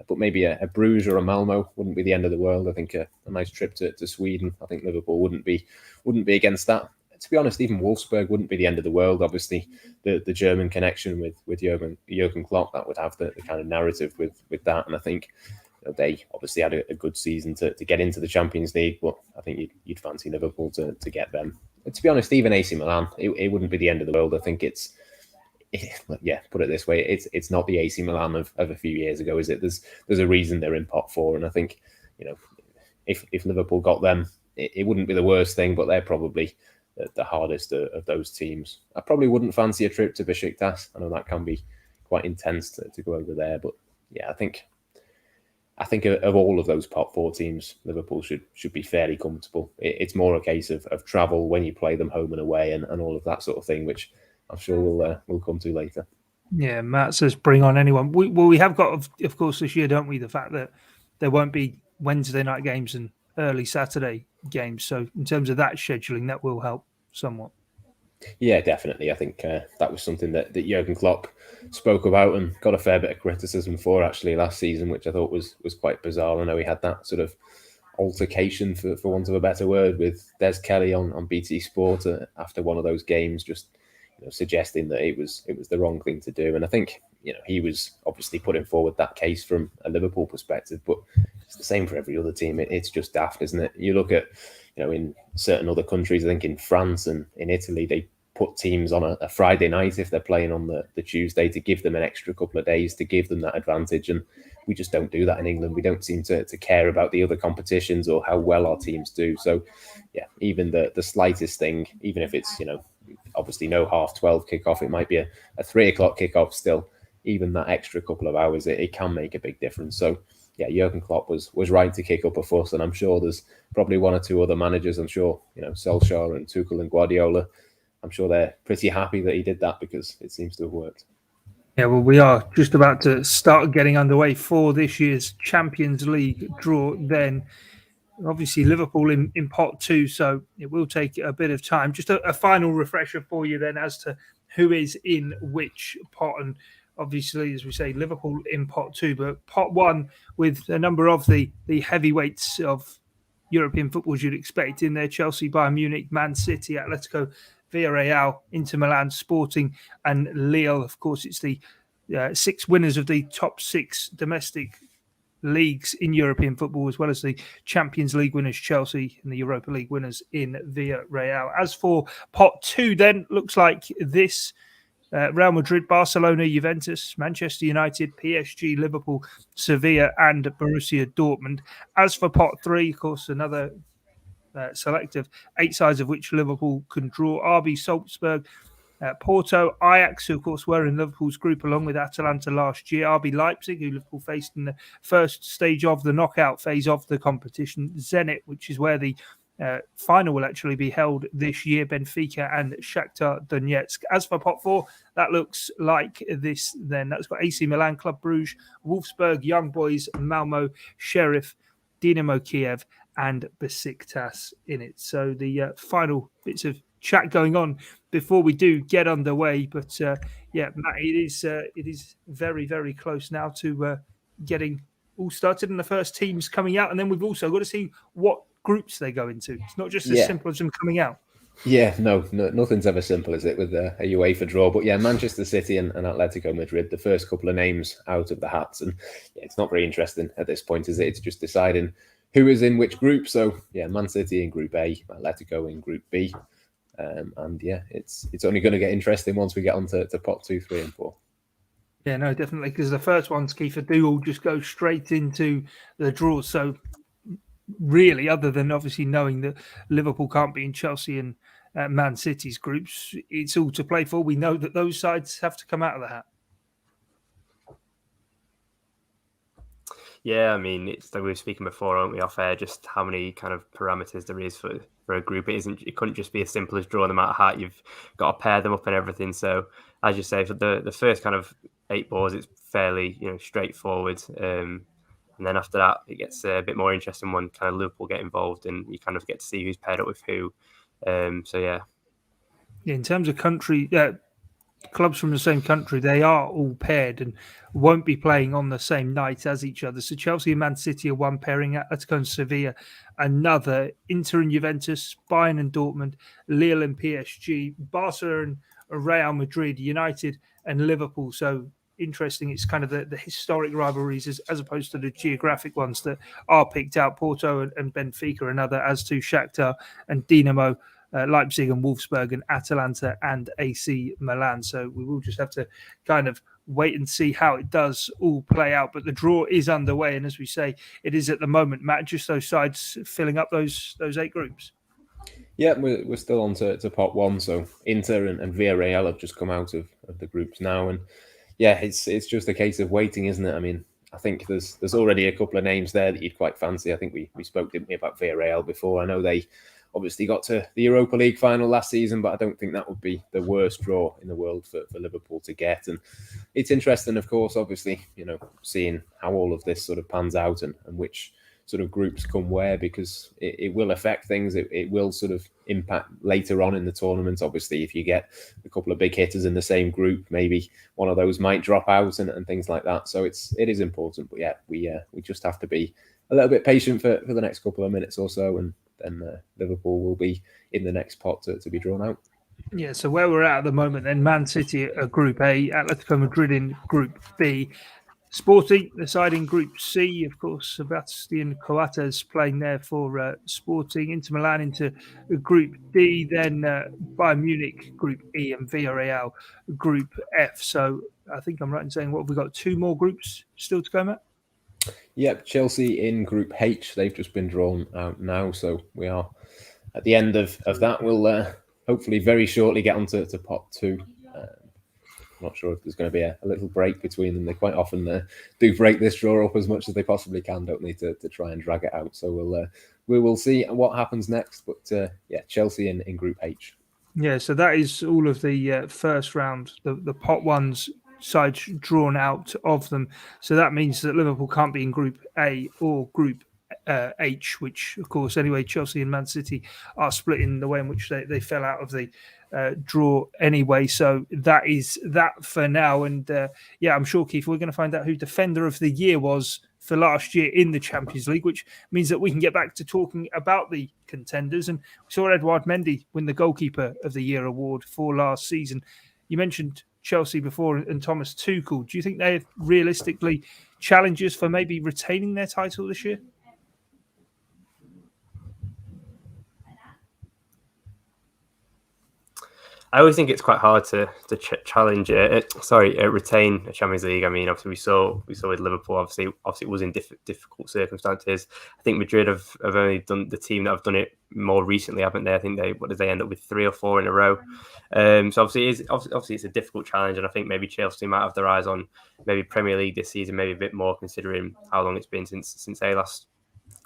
But maybe a Bruges or a Malmo wouldn't be the end of the world. I think a nice trip to Sweden. I think Liverpool wouldn't be against that. To be honest, even Wolfsburg wouldn't be the end of the world. Obviously, the German connection with Jurgen Klopp, that would have the kind of narrative with that. And I think they obviously had a good season to get into the Champions League, but I think you'd fancy Liverpool to get them. But to be honest, even AC Milan, it wouldn't be the end of the world. I think put it this way, it's not the AC Milan of a few years ago, is it? There's a reason they're in pot 4, and I think if Liverpool got them, it wouldn't be the worst thing, but they're probably the hardest of those teams. I probably wouldn't fancy a trip to Besiktas. I know that can be quite intense to go over there, but I think of all of those top 4 teams, Liverpool should be fairly comfortable. It's more a case of travel when you play them home and away and all of that sort of thing, which I'm sure we'll come to later. Yeah, Matt says bring on anyone. We have got, of course, this year, don't we, the fact that there won't be Wednesday night games and early Saturday games. So in terms of that scheduling, that will help somewhat. Yeah, definitely. I think that was something that Jurgen Klopp spoke about and got a fair bit of criticism for actually last season, which I thought was quite bizarre. I know he had that sort of altercation, for want of a better word, with Des Kelly on BT Sport after one of those games, just suggesting that it was the wrong thing to do. And I think he was obviously putting forward that case from a Liverpool perspective, but it's the same for every other team. It's just daft, isn't it? You look at in certain other countries, I think in France and in Italy, they put teams on a Friday night if they're playing on the Tuesday to give them an extra couple of days to give them that advantage. And we just don't do that in England. We don't seem to care about the other competitions or how well our teams do. So, yeah, even the slightest thing, even if it's, obviously no 12:30 kickoff, it might be a 3 o'clock kickoff still, even that extra couple of hours, it can make a big difference. So, yeah, Jurgen Klopp was right to kick up a fuss, and I'm sure there's probably one or two other managers. I'm sure, Solskjaer and Tuchel and Guardiola, I'm sure they're pretty happy that he did that because it seems to have worked. Yeah, well, we are just about to start getting underway for this year's Champions League draw. Then, obviously, Liverpool in pot 2, so it will take a bit of time. Just a final refresher for you then as to who is in which pot. And obviously, as we say, Liverpool in pot 2, but pot 1 with a number of the heavyweights of European football you'd expect in there: Chelsea, Bayern Munich, Man City, Atletico, Villarreal, Inter Milan, Sporting, and Lille. Of course, it's the 6 winners of the top 6 domestic leagues in European football, as well as the Champions League winners, Chelsea, and the Europa League winners in Villarreal. As for pot 2, then, looks like this: Real Madrid, Barcelona, Juventus, Manchester United, PSG, Liverpool, Sevilla, and Borussia Dortmund. As for pot 3, of course, another selective 8 sides of which Liverpool can draw: RB Salzburg, Porto, Ajax, who of course were in Liverpool's group along with Atalanta last year, RB Leipzig, who Liverpool faced in the first stage of the knockout phase of the competition, Zenit, which is where the final will actually be held this year, Benfica, and Shakhtar Donetsk. As for pot 4, that looks like this then. That's got AC Milan, Club Brugge, Wolfsburg, Young Boys, Malmo, Sheriff, Dinamo Kiev, and Besiktas in it. So the final bits of chat going on before we do get underway. But yeah, Matt, it is very, very close now to getting all started and the first teams coming out. And then we've also got to see what groups they go into. It's not just as simple as them coming out. Yeah, no, nothing's ever simple, is it, with a UEFA draw? But yeah, Manchester City and Atletico Madrid, the first couple of names out of the hats. And yeah, it's not very interesting at this point, is it? It's just deciding who is in which group. So yeah, Man City in Group A, Atletico in Group B. And yeah, it's only going to get interesting once we get on to pot 2, 3, and 4. Yeah, no, definitely, because the first ones, Kiefer, do all just go straight into the draw. So really, other than obviously knowing that Liverpool can't be in Chelsea and Man City's groups, it's all to play for. We know that those sides have to come out of the hat. Yeah, I mean, it's like we were speaking before, aren't we, off air, just how many kind of parameters there is for a group. It couldn't just be as simple as drawing them out of hat. You've got to pair them up and everything. So, as you say, for the first kind of 8 balls, it's fairly straightforward. And then after that, it gets a bit more interesting when kind of Liverpool get involved and you kind of get to see who's paired up with who. So yeah. Yeah, in terms of country, clubs from the same country, they are all paired and won't be playing on the same night as each other. So Chelsea and Man City are one pairing, Atletico and Sevilla another, Inter and Juventus, Bayern and Dortmund, Lille and PSG, Barca and Real Madrid, United and Liverpool. So interesting. It's kind of the historic rivalries as opposed to the geographic ones that are picked out. Porto and Benfica another, as to Shakhtar and Dinamo, Leipzig and Wolfsburg, and Atalanta and AC Milan. So we will just have to kind of wait and see how it does all play out. But the draw is underway, and as we say, it is at the moment, Matt, just those sides filling up those 8 groups. Yeah, we're still on to pot 1. So Inter and Villarreal have just come out of the groups now, and yeah, it's just a case of waiting, isn't it? I mean, I think there's already a couple of names there that you'd quite fancy. I think we spoke, didn't we, about Villarreal before. I know they obviously got to the Europa League final last season, but I don't think that would be the worst draw in the world for Liverpool to get. And it's interesting, of course, obviously, seeing how all of this sort of pans out and which sort of groups come where, because it will affect things. It will sort of impact later on in the tournament. Obviously, if you get a couple of big hitters in the same group, maybe one of those might drop out and things like that. So it is important. But yeah, we just have to be a little bit patient for the next couple of minutes or so, and then Liverpool will be in the next pot to be drawn out. Yeah, so where we're at the moment, then Man City are Group A, Atletico Madrid in Group B, Sporting, the side in Group C, of course, Sebastian Coates playing there for Sporting, Inter Milan into Group D, then Bayern Munich Group E, and Villarreal Group F. So I think I'm right in saying, what have we got? 2 more groups still to go, Matt? Yep, Chelsea in Group H. They've just been drawn out now, so we are at the end of that. We'll hopefully very shortly get onto pot 2. I'm not sure if there's going to be a little break between them. They quite often do break this draw up as much as they possibly can, don't they, to try and drag it out. So we will see what happens next. But yeah, Chelsea in Group H. Yeah, so that is all of the first round, the pot ones sides drawn out of them. So that means that Liverpool can't be in Group A or Group H, which, of course, anyway, Chelsea and Man City are split in the way in which they fell out of the draw anyway. So that is that for now. And yeah, I'm sure, Kiefer, we're going to find out who Defender of the Year was for last year in the Champions League, which means that we can get back to talking about the contenders. And we saw Edouard Mendy win the Goalkeeper of the Year award for last season. You mentioned Chelsea before and Thomas Tuchel. Do you think they're realistically challengers for maybe retaining their title this year? I always think it's quite hard to challenge retain a Champions League. I mean, obviously we saw with Liverpool. Obviously it was in difficult circumstances. I think Madrid have only done the team that have done it more recently, haven't they? I think they end up with 3 or 4 in a row. So obviously it's a difficult challenge, and I think maybe Chelsea might have their eyes on maybe Premier League this season, maybe a bit more considering how long it's been since they last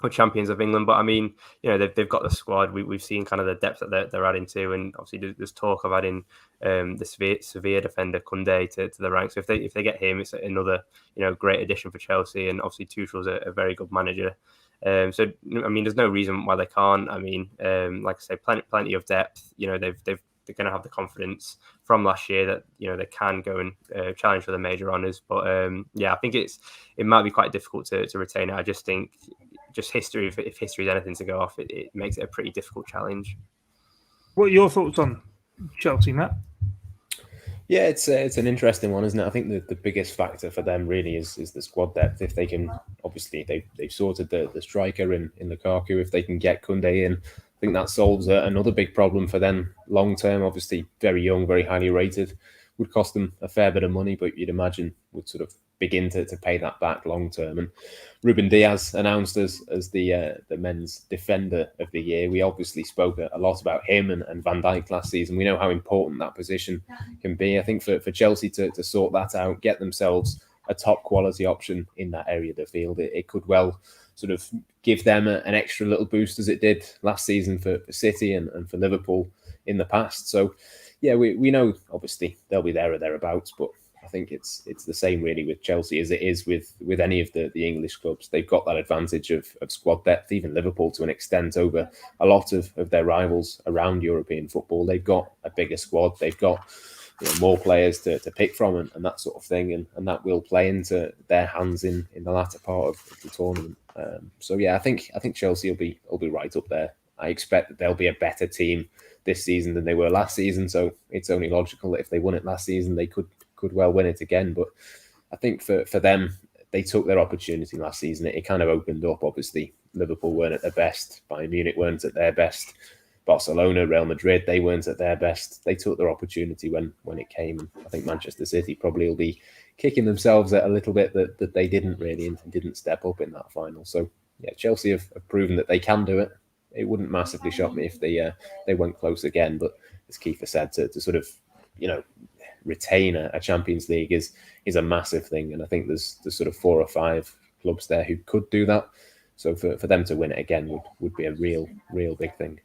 were champions of England. But I mean, they've got the squad. We've seen kind of the depth that they're adding to, and obviously there's talk of adding the Sevilla defender Koundé to the ranks. So if they get him, it's another great addition for Chelsea. And obviously Tuchel's a very good manager. So I mean, there's no reason why they can't. I mean, like I say, plenty of depth. They're going to have the confidence from last year that they can go and challenge for the major honours. But yeah, I think it might be quite difficult to retain it. I just think history, if history is anything to go off, it makes it a pretty difficult challenge. What are your thoughts on Chelsea, Matt? Yeah, it's an interesting one, isn't it? I think the biggest factor for them really is the squad depth. If they can, obviously they've sorted the striker in Clarke. If they can get Koundé in, I think that solves another big problem for them long term. Obviously, very young, very highly rated, would cost them a fair bit of money, but you'd imagine would sort of begin to pay that back long term. And Ruben Diaz announced as the men's defender of the year. We obviously spoke a lot about him and Van Dijk last season. We know how important that position can be. I think for Chelsea to sort that out, get themselves a top quality option in that area of the field, it could well sort of give them an extra little boost as it did last season for City and for Liverpool in the past. So yeah, we know obviously they'll be there or thereabouts, but I think it's the same really with Chelsea as it is with any of the English clubs. They've got that advantage of squad depth, even Liverpool to an extent, over a lot of their rivals around European football. They've got a bigger squad. They've got more players to pick from and that sort of thing. And that will play into their hands in the latter part of the tournament. So yeah, I think Chelsea will be right up there. I expect that they'll be a better team this season than they were last season. So it's only logical that if they won it last season, they could well win it again. But I think for them, they took their opportunity last season. It kind of opened up. Obviously, Liverpool weren't at their best. Bayern Munich weren't at their best. Barcelona, Real Madrid, they weren't at their best. They took their opportunity when it came. And I think Manchester City probably will be kicking themselves a little bit that they didn't really and didn't step up in that final. So yeah, Chelsea have proven that they can do it. It wouldn't massively shock me if they went close again. But as Kiefer said, to sort of retain a Champions League is a massive thing. And I think there's sort of 4 or 5 clubs there who could do that. So for them to win it again would be a real big thing.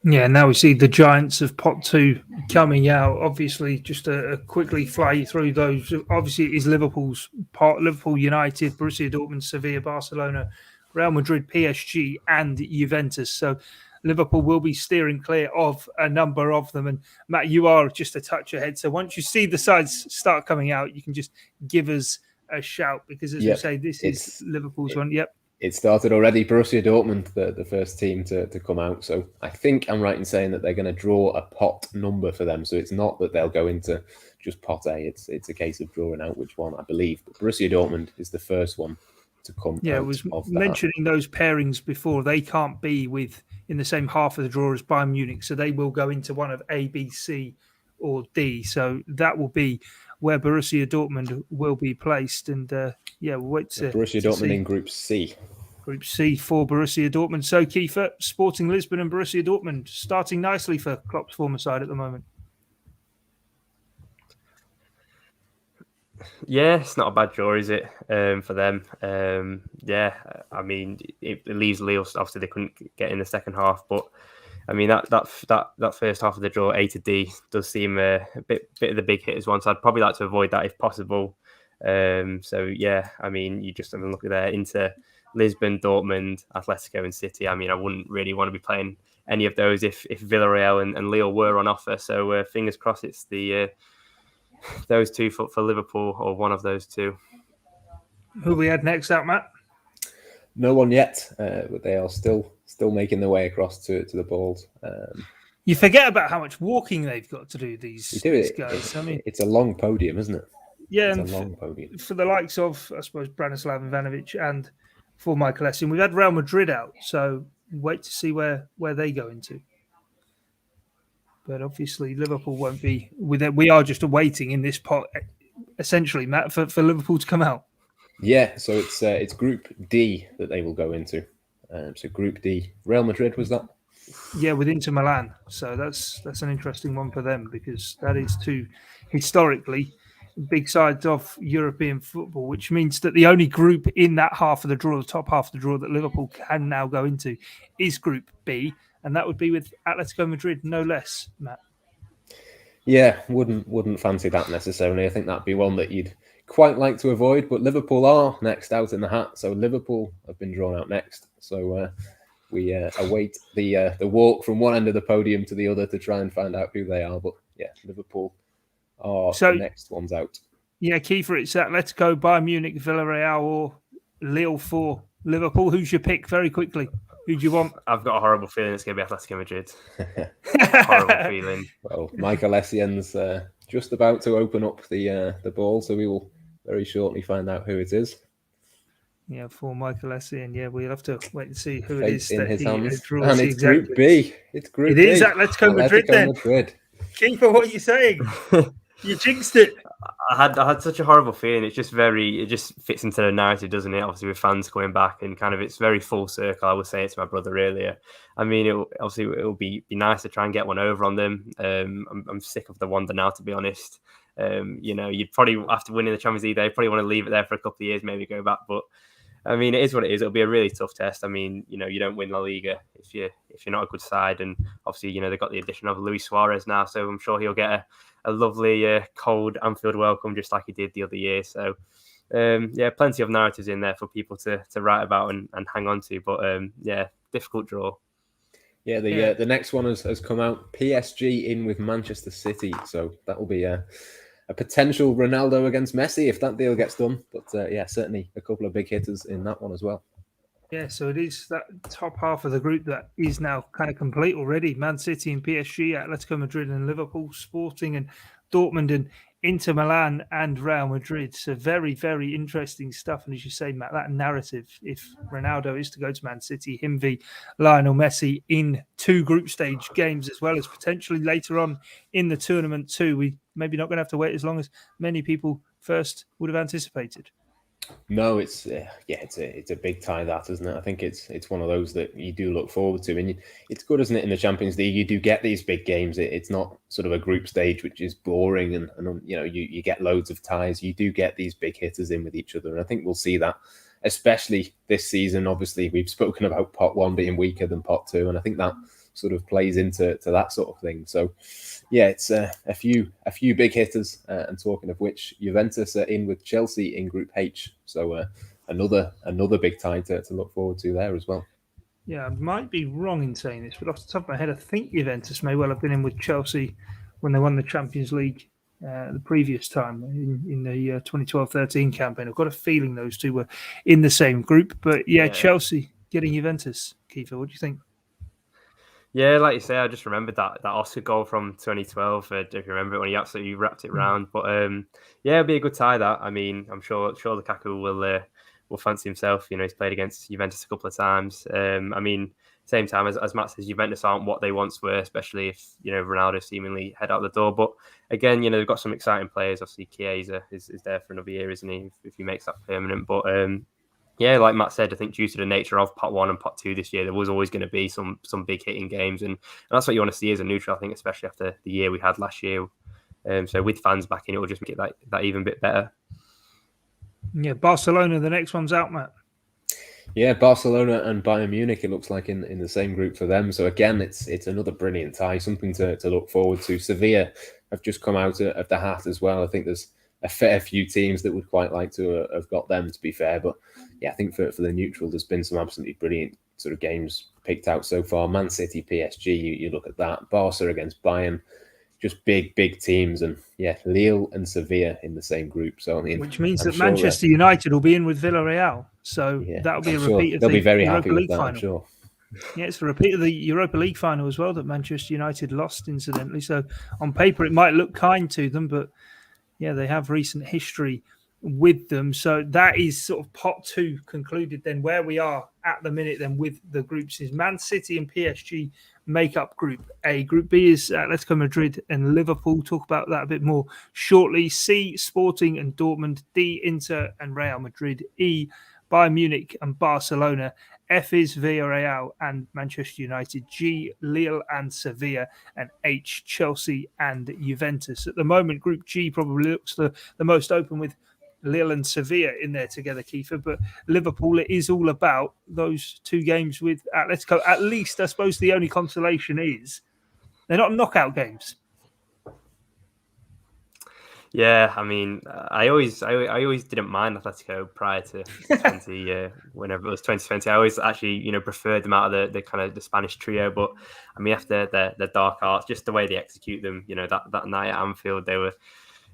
Yeah, now we see the giants of Pot 2 coming out. Obviously, just to quickly fly through those. Obviously, it is Liverpool's part. Liverpool, United, Borussia Dortmund, Sevilla, Barcelona, Real Madrid, PSG, and Juventus. So Liverpool will be steering clear of a number of them. And Matt, you are just a touch ahead. So once you see the sides start coming out, you can just give us a shout, because as we say, this is Liverpool's one. Yep. It started already. Borussia Dortmund, the first team to come out. So I think I'm right in saying that they're going to draw a pot number for them. So it's not that they'll go into just pot A. It's a case of drawing out which one, I believe. But Borussia Dortmund is the first one to come out. It was mentioning those pairings before. They can't be in the same half of the draw as Bayern Munich. So they will go into one of A, B, C, or D. So that will be where Borussia Dortmund will be placed. And we'll wait to Borussia Dortmund see. In Group C. Group C for Borussia Dortmund. So, Kiefer, Sporting Lisbon and Borussia Dortmund starting nicely for Klopp's former side at the moment. Yeah, it's not a bad draw, is it, for them? I mean, it leaves Lille. Obviously, they couldn't get in the second half, but I mean that first half of the draw, A to D, does seem a bit of the big hitters one. So I'd probably like to avoid that if possible. I mean, you just have a look at there into Lisbon, Dortmund, Atletico, and City. I mean, I wouldn't really want to be playing any of those if Villarreal and Lille were on offer. So fingers crossed, it's those two for Liverpool, or one of those two. Who we had next out, Matt? No one yet, but they are still making their way across to the balls. You forget about how much walking they've got to do, these guys. I mean, it's a long podium, isn't it? Yeah, it's a long podium. For the likes of, I suppose, Branislav Ivanovic and for Michael Essien, we've had Real Madrid out, so wait to see where they go into. But obviously, Liverpool won't be with it. We are just awaiting in this pot, essentially, Matt, for Liverpool to come out. Yeah, so it's Group D that they will go into. So Group D, Real Madrid, was that? Yeah, with Inter Milan. So that's an interesting one for them, because that is two historically big sides of European football, which means that the only group in that half of the draw, the top half of the draw, that Liverpool can now go into is Group B, and that would be with Atletico Madrid, no less, Matt. Yeah, wouldn't fancy that necessarily. I think that'd be one that you'd quite like to avoid, but Liverpool are next out in the hat, so Liverpool have been drawn out next. So we await the walk from one end of the podium to the other to try and find out who they are. But yeah, Liverpool are the next ones out. Yeah, Kiefer, it's Atletico, Bayern Munich, Villarreal, or Lille for Liverpool. Who's your pick? Very quickly. Who do you want? I've got a horrible feeling it's going to be Atletico Madrid. Horrible feeling. Well, Michael Essien's just about to open up the ball, so we will very shortly find out who it is. Yeah, for Michael Essien. Yeah, we'll have to wait and see who Fate it is. In his hands. Draws. And it's exactly. Group B. It's Group B. It is Atletico Madrid then. Kiefer, what are you saying? You jinxed it. I had such a horrible feeling. It just fits into the narrative, doesn't it? Obviously, with fans coming back and kind of it's very full circle. I was saying it to my brother earlier. I mean, it'll be nice to try and get one over on them. I'm sick of the wonder now, to be honest. You'd probably, after winning the Champions League, they probably want to leave it there for a couple of years, maybe go back. But I mean, it is what it is. It'll be a really tough test. I mean, you don't win La Liga if you're not a good side, and obviously, they've got the addition of Luis Suarez now, so I'm sure he'll get a lovely cold Anfield welcome, just like he did the other year. So, plenty of narratives in there for people to write about and hang on to. But difficult draw. Yeah, the next one has come out. PSG in with Manchester City, so that will be a potential Ronaldo against Messi if that deal gets done. But certainly a couple of big hitters in that one as well. Yeah, so it is that top half of the group that is now kind of complete already. Man City and PSG, Atletico Madrid and Liverpool, Sporting and Dortmund and Inter Milan and Real Madrid. So very, very interesting stuff. And as you say, Matt, that narrative, if Ronaldo is to go to Man City, him v Lionel Messi in 2 group stage games, as well as potentially later on in the tournament too, we maybe not going to have to wait as long as many people first would have anticipated. No, it's it's a big tie, that, isn't it? I think it's one of those that you do look forward to, and it's good, isn't it? In the Champions League, you do get these big games. It's not sort of a group stage which is boring, and you get loads of ties. You do get these big hitters in with each other, and I think we'll see that, especially this season. Obviously, we've spoken about pot one being weaker than pot two, and I think that sort of plays into that sort of thing. So, yeah, it's a few big hitters. And talking of which, Juventus are in with Chelsea in Group H. So another big tie to look forward to there as well. Yeah, I might be wrong in saying this, but off the top of my head, I think Juventus may well have been in with Chelsea when they won the Champions League the previous time in the 2012-13 campaign. I've got a feeling those two were in the same group. But yeah, Chelsea getting Juventus. Kiefer, what do you think? Yeah, like you say, I just remembered that Oscar goal from 2012. If you remember it, when he absolutely wrapped it round. But yeah, it'll be a good tie. That, I mean, I'm sure Lukaku will fancy himself. He's played against Juventus a couple of times. I mean, same time as Matt says, Juventus aren't what they once were, especially if Ronaldo seemingly head out the door. But again, they've got some exciting players. Obviously, Chiesa is there for another year, isn't he? If he makes that permanent. But yeah, like Matt said, I think due to the nature of pot one and pot two this year, there was always going to be some big hitting games, and that's what you want to see as a neutral. I think, especially after the year we had last year. So with fans back in, it will just make it that even bit better. Yeah, Barcelona, the next one's out, Matt. Yeah, Barcelona and Bayern Munich, it looks like in the same group for them. So again, it's another brilliant tie, something to look forward to. Sevilla have just come out of the hat as well. I think there's a fair few teams that would quite like to have got them, to be fair. But yeah, I think for the neutral, there's been some absolutely brilliant sort of games picked out so far. Man City, PSG, you look at that. Barca against Bayern, just big teams. And yeah, Lille and Sevilla in the same group. So I mean, which means that Manchester United will be in with Villarreal. So yeah, that'll be a repeat of they'll be very Europa happy League with that, final. I'm sure. Yeah, it's a repeat of the Europa League final as well that Manchester United lost, incidentally. So on paper, it might look kind to them, but yeah, they have recent history with them. So that is sort of pot two concluded. Then where we are at the minute then with the groups is Man City and PSG make up Group A. Group B is Atletico Madrid and Liverpool. Talk about that a bit more shortly. C, Sporting and Dortmund. D, Inter and Real Madrid. E, Bayern Munich and Barcelona. F is Villarreal and Manchester United. G, Lille and Sevilla. And H, Chelsea and Juventus. At the moment, Group G probably looks the most open with Lille and Sevilla in there together, Kiefer. But Liverpool, it is all about those two games with Atletico. At least, I suppose the only consolation is they're not knockout games. Yeah, I mean, I always didn't mind Atletico prior to 20, whenever it was 2020. I always actually, preferred them out of the kind of the Spanish trio. But I mean, after the dark arts, just the way they execute them, that night at Anfield, they were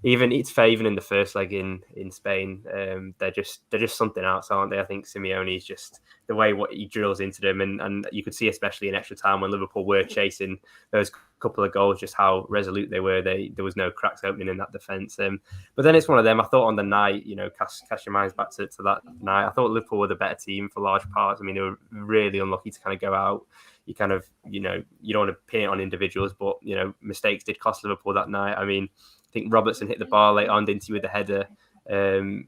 even in the first leg in Spain, they're just something else, aren't they? I think Simeone is just the way what he drills into them, and you could see especially in extra time when Liverpool were chasing those couple of goals, just how resolute they were. There was no cracks opening in that defence. But then it's one of them. I thought on the night, cast your minds back to that night. I thought Liverpool were the better team for large parts. I mean, they were really unlucky to kind of go out. You kind of, you don't want to pin it on individuals, but mistakes did cost Liverpool that night. I mean, I think Robertson hit the bar late on, didn't he, with the header. It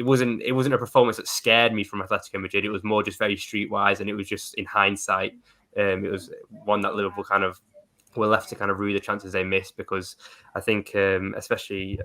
wasn't a performance that scared me from Atletico Madrid. It was more just very streetwise, and it was just in hindsight, it was one that Liverpool kind of were left to kind of rue the chances they missed, because I think, especially,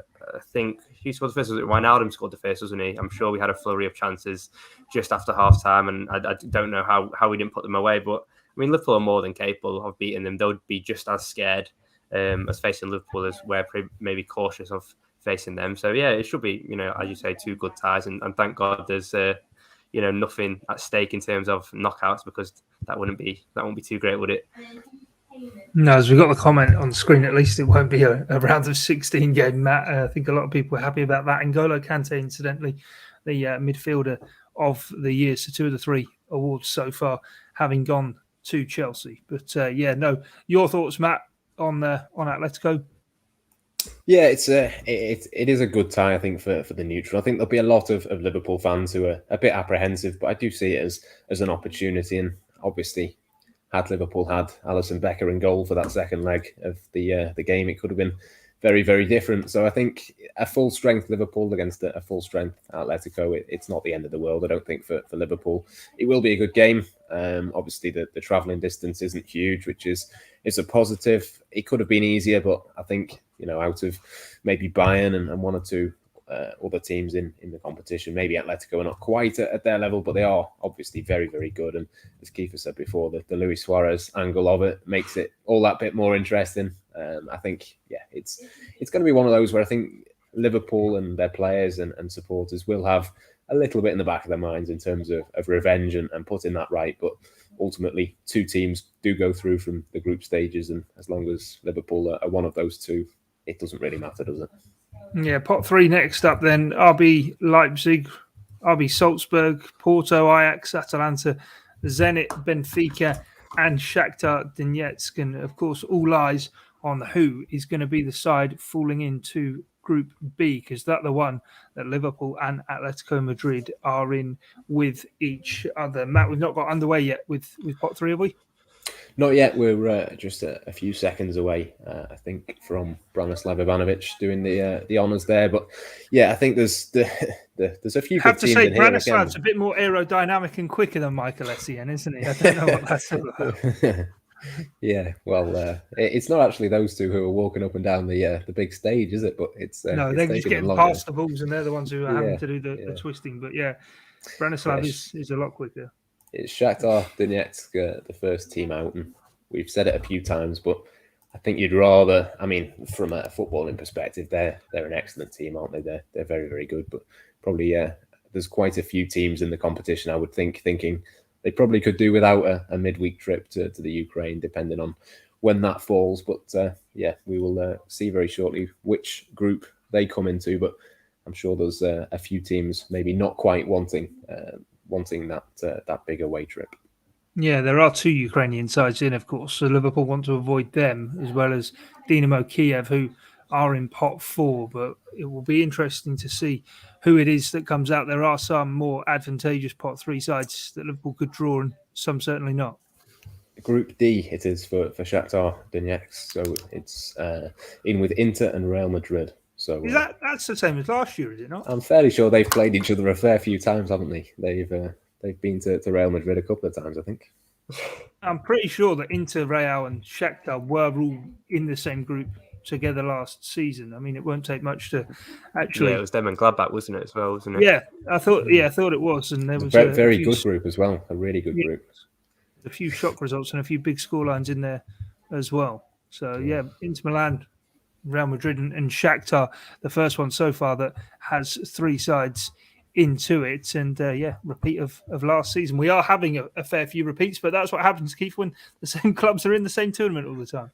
who scored the first? Was it Wijnaldum scored the first, wasn't he? I'm sure we had a flurry of chances just after half time, and I don't know how we didn't put them away. But I mean, Liverpool are more than capable of beating them. They'll be just as scared as facing Liverpool as we're maybe cautious of facing them. So yeah, it should be, as you say, two good ties, and thank God there's nothing at stake in terms of knockouts, because that won't be too great, would it? No, as we got the comment on screen, at least it won't be a round of 16 game, Matt. I think a lot of people are happy about that. And N'Golo Kante, incidentally, the midfielder of the year. So 2 of the 3 awards so far having gone to Chelsea. But your thoughts, Matt, on Atletico? Yeah, it is a good tie, I think, for the neutral. I think there'll be a lot of Liverpool fans who are a bit apprehensive, but I do see it as an opportunity. And obviously, had Liverpool had Alisson Becker in goal for that second leg of the game, it could have been very, very different. So I think a full strength Liverpool against a full strength Atletico, it's not the end of the world, I don't think, for Liverpool. It will be a good game. Obviously, the travelling distance isn't huge, which is a positive. It could have been easier, but I think, out of maybe Bayern and one or two other teams in the competition, maybe Atletico are not quite at their level, but they are obviously very, very good. And as Kiefer said before, the Luis Suarez angle of it makes it all that bit more interesting. I think, it's going to be one of those where I think Liverpool and their players and supporters will have a little bit in the back of their minds in terms of revenge and putting that right. But ultimately, two teams do go through from the group stages, and as long as Liverpool are one of those two, it doesn't really matter, does it? Yeah, pot 3 next up then. RB Leipzig, RB Salzburg, Porto, Ajax, Atalanta, Zenit, Benfica, and Shakhtar Donetsk. And of course, all eyes on who is going to be the side falling into Group B, because that's the one that Liverpool and Atletico Madrid are in with each other. Matt, we've not got underway yet with pot 3, have we? Not yet. We're just a few seconds away, I think, from Branislav Ivanovic doing the honours there. But yeah, I think there's a few. I have to say, Branislav's a bit more aerodynamic and quicker than Michael Essien, isn't he? I don't know what that's about. Yeah, well, it's not actually those two who are walking up and down the big stage, is it? But it's no, they're just getting past the balls, and they're the ones who are having to do the twisting. But yeah, Branislav is a lot quicker. It's Shakhtar Donetsk, the first team out, and we've said it a few times, but I think you'd rather. I mean, from a footballing perspective, they're an excellent team, aren't they? They're very, very good, but probably there's quite a few teams in the competition. I would thinking they probably could do without a midweek trip to the Ukraine, depending on when that falls. But we will see very shortly which group they come into. But I'm sure there's a few teams maybe not quite wanting that big away trip. Yeah, there are 2 Ukrainian sides in, of course, so Liverpool want to avoid them, as well as Dynamo Kiev, who are in pot 4, but it will be interesting to see who it is that comes out. There are some more advantageous pot 3 sides that Liverpool could draw, and some certainly not. Group D it is for Shakhtar Donetsk, so it's in with Inter and Real Madrid. So is that's the same as last year, is it not? I'm fairly sure they've played each other a fair few times, haven't they? They've been to Real Madrid a couple of times, I think. I'm pretty sure that Inter, Real, and Shakhtar were all in the same group together last season. I mean, it won't take much to actually. Yeah, it was them and Gladbach, wasn't it, as well? Wasn't it? Yeah, I thought it was, and there was a very good group as well. A really good group. A few shock results and a few big scorelines in there as well. So yeah, Inter Milan, Real Madrid, and Shakhtar, the first one so far that has 3 sides into it. And repeat of last season. We are having a fair few repeats, but that's what happens, Keith, when the same clubs are in the same tournament all the time.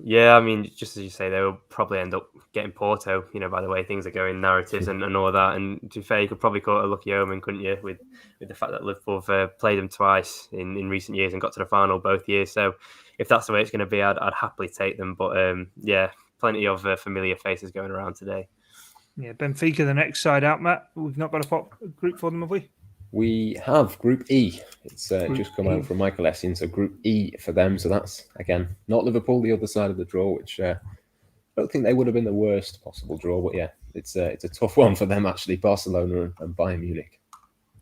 Yeah, I mean, just as you say, they will probably end up getting Porto, by the way things are going, narratives and all that. And to be fair, you could probably call it a lucky omen, couldn't you, with the fact that Liverpool have played them twice in recent years and got to the final both years. So if that's the way it's going to be, I'd happily take them. But plenty of familiar faces going around today. Yeah, Benfica, the next side out, Matt. We've not got a group for them, have we? We have Group E. It's just come out from Michael Essien, so Group E for them. So that's, again, not Liverpool, the other side of the draw, which I don't think they would have been the worst possible draw. But yeah, it's a tough one for them, actually, Barcelona and Bayern Munich.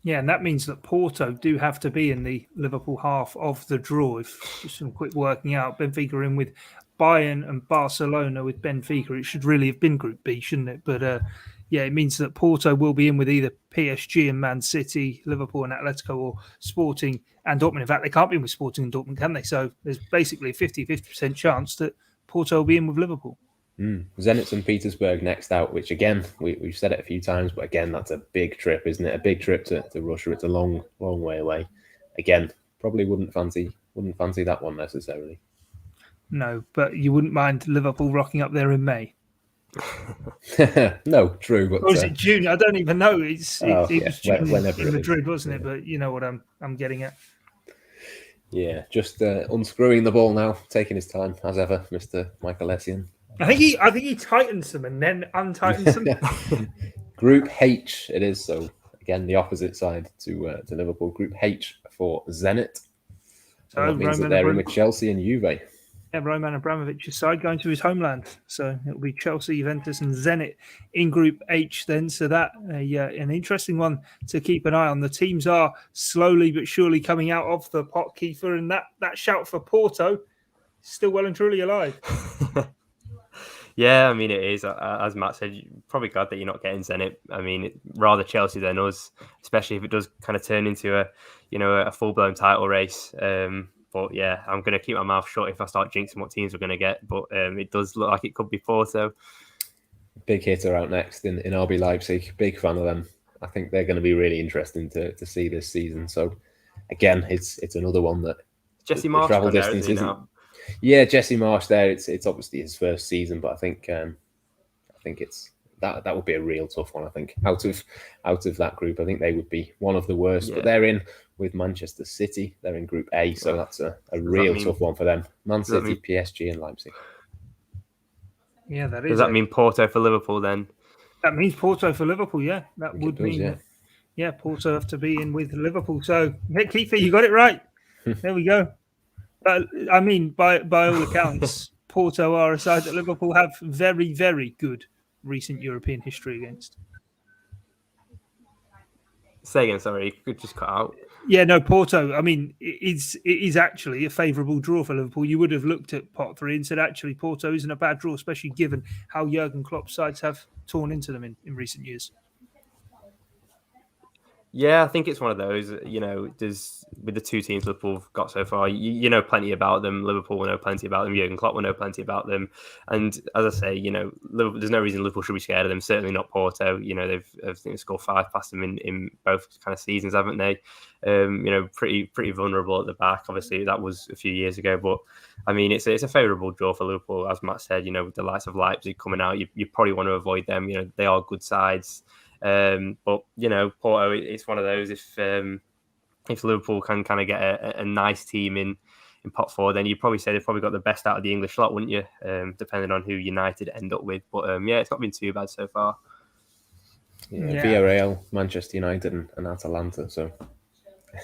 Yeah, and that means that Porto do have to be in the Liverpool half of the draw. If just some quick working out, Benfica in with Bayern and Barcelona with Benfica. It should really have been Group B, shouldn't it? But it means that Porto will be in with either PSG and Man City, Liverpool and Atletico, or Sporting and Dortmund. In fact, they can't be in with Sporting and Dortmund, can they? So there's basically a 50% chance that Porto will be in with Liverpool. Zenit St. Petersburg next out, which again, we've said it a few times, but again, that's a big trip, isn't it? A big trip to Russia. It's a long, long way away. Again, probably wouldn't fancy that one necessarily. No, but you wouldn't mind Liverpool rocking up there in May. No, true. But, or is it June? I don't even know. It was June whenever in Madrid, wasn't it? But you know what I'm getting at. Yeah, just unscrewing the ball now, taking his time as ever, Mr. Michael Essien. I think he tightens them and then untightens them. Group H it is. So again, the opposite side to Liverpool. Group H for Zenit. So that means that they're in with Chelsea and Juve. Roman Abramovich's side going to his homeland. So it'll be Chelsea, Juventus, and Zenit in Group H then. So that an interesting one to keep an eye on. The teams are slowly but surely coming out of the pot, Kiefer, and that shout for Porto is still well and truly alive. Yeah, I mean, it is. As Matt said, you're probably glad that you're not getting Zenit. I mean, rather Chelsea than us, especially if it does kind of turn into a full-blown title race. But yeah, I'm going to keep my mouth shut if I start jinxing what teams we're going to get. But it does look like it could be Porto. Big hitter out next in RB Leipzig. Big fan of them. I think they're going to be really interesting to see this season. So again, it's another one that Jesse Marsh travel there, distance isn't he, isn't. now? Yeah, Jesse Marsh there. It's obviously his first season, but I think it's that would be a real tough one. I think out of that group, I think they would be one of the worst. Yeah. But they're in with Manchester City. They're in Group A, so that's a real tough one for them. Man City, PSG, and Leipzig. Yeah, that is. Does that mean Porto for Liverpool then? That means Porto for Liverpool. Yeah, that would does, mean. Yeah, Porto have to be in with Liverpool. So, Kiefer, you got it right. There we go. But I mean, by all accounts, Porto are a side that Liverpool have very, very good recent European history against. Say again, sorry, you could just cut out. Yeah, no, Porto. I mean, it is actually a favourable draw for Liverpool. You would have looked at pot 3 and said, actually, Porto isn't a bad draw, especially given how Jurgen Klopp's sides have torn into them in recent years. Yeah, I think it's one of those, there's with the two teams Liverpool have got so far, you know plenty about them. Liverpool will know plenty about them. Jurgen Klopp will know plenty about them. And as I say, Liverpool, there's no reason Liverpool should be scared of them. Certainly not Porto. They've scored 5 past them in both kind of seasons, haven't they? Pretty vulnerable at the back. Obviously, that was a few years ago. But, I mean, it's a favourable draw for Liverpool. As Matt said, with the likes of Leipzig coming out, you probably want to avoid them. They are good sides. But Porto, it's one of those. If Liverpool can kind of get a nice team in pot 4, then you'd probably say they've probably got the best out of the English lot, wouldn't you? Depending on who United end up with. But it's not been too bad so far. Yeah. Villarreal, Manchester United, and Atalanta. So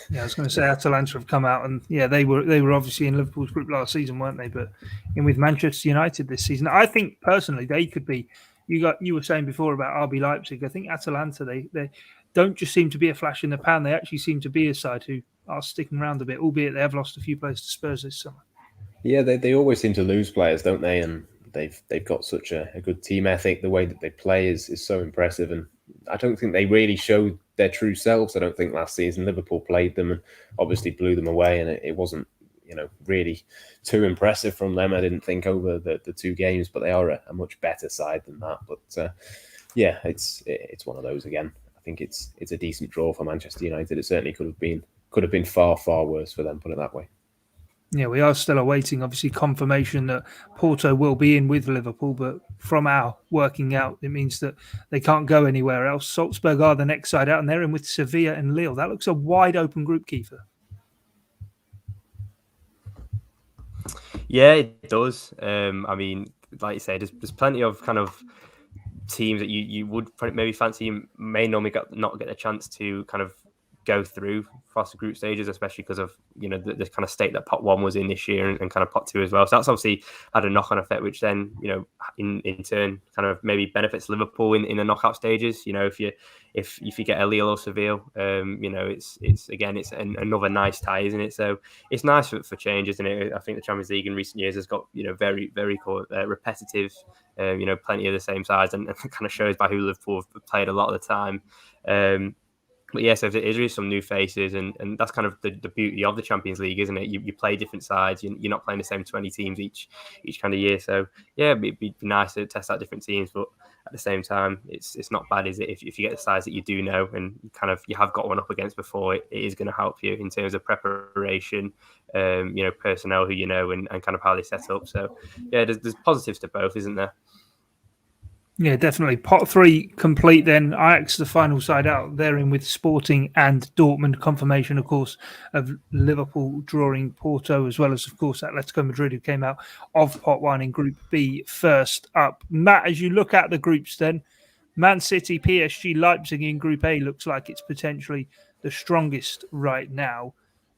yeah, I was going to say Atalanta have come out, and yeah, they were obviously in Liverpool's group last season, weren't they? But in with Manchester United this season, I think personally they could be. You were saying before about RB Leipzig. I think Atalanta, they don't just seem to be a flash in the pan. They actually seem to be a side who are sticking around a bit, albeit they have lost a few players to Spurs this summer. Yeah, they always seem to lose players, don't they? And they've got such a good team ethic. The way that they play is so impressive. And I don't think they really showed their true selves. I don't think last season Liverpool played them and obviously blew them away. And it wasn't really too impressive from them. I didn't think over the 2 games, but they are a much better side than that. But yeah, it's one of those again. I think it's a decent draw for Manchester United. It certainly could have been far, far worse for them, put it that way. Yeah, we are still awaiting, obviously, confirmation that Porto will be in with Liverpool, but from our working out, it means that they can't go anywhere else. Salzburg are the next side out, and they're in with Sevilla and Lille. That looks a wide open group, Kiefer. Yeah, it does. I mean, like you say, there's plenty of kind of teams that you would maybe fancy. You may normally not get the chance to kind of go through past the group stages, especially because of the kind of state that pot 1 was in this year and kind of pot 2 as well. So that's obviously had a knock-on effect, which then in turn kind of maybe benefits Liverpool in the knockout stages. If you get a Lille or Seville, it's another nice tie, isn't it? So it's nice for change, isn't it? I think the Champions League in recent years has got very very repetitive, plenty of the same sides, and it kind of shows by who Liverpool have played a lot of the time. But yeah, so there is some new faces, and that's kind of the beauty of the Champions League, isn't it? You play different sides. You're not playing the same 20 teams each kind of year. So yeah, it'd be nice to test out different teams, but at the same time, it's not bad, is it? If you get the sides that you do know and you have got one up against before, it is going to help you in terms of preparation, personnel who and kind of how they set up. So yeah, there's positives to both, isn't there? Yeah, definitely. Pot 3 complete then. Ajax, the final side out. They're in with Sporting and Dortmund. Confirmation, of course, of Liverpool drawing Porto, as well as, of course, Atletico Madrid, who came out of Pot 1 in Group B first up. Matt, as you look at the groups then, Man City, PSG, Leipzig in Group A looks like it's potentially the strongest right now.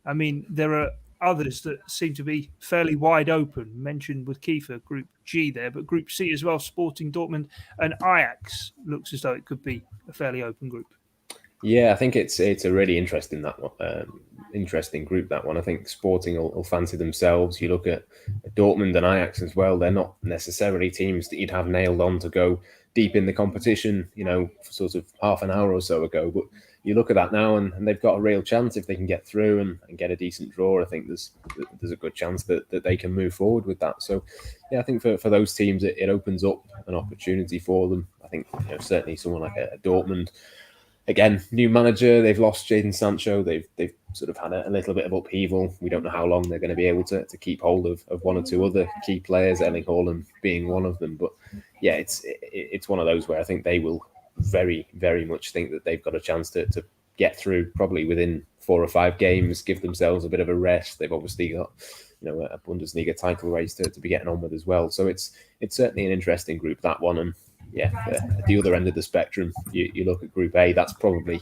I mean, there are others that seem to be fairly wide open. Mentioned with Kiefer, Group G there, but Group C as well, Sporting Dortmund and Ajax looks as though it could be a fairly open group. Yeah, I think it's a really interesting interesting group, that one. I think Sporting will fancy themselves. You look at Dortmund and Ajax as well. They're not necessarily teams that you'd have nailed on to go deep in the competition, sort of half an hour or so ago. But you look at that now, and they've got a real chance if they can get through and get a decent draw. I think there's a good chance that they can move forward with that. So, yeah, I think for those teams, it opens up an opportunity for them. I think certainly someone like a Dortmund. Again, new manager, they've lost Jadon Sancho. They've sort of had a little bit of upheaval. We don't know how long they're going to be able to keep hold of one or two other key players, Erling Haaland being one of them. But yeah, it's one of those where I think they will very, very much think that they've got a chance to get through probably within 4 or 5 games, give themselves a bit of a rest. They've obviously got a Bundesliga title race to be getting on with as well. So it's certainly an interesting group, that one. And yeah, at the other end of the spectrum, you look at Group A. That's probably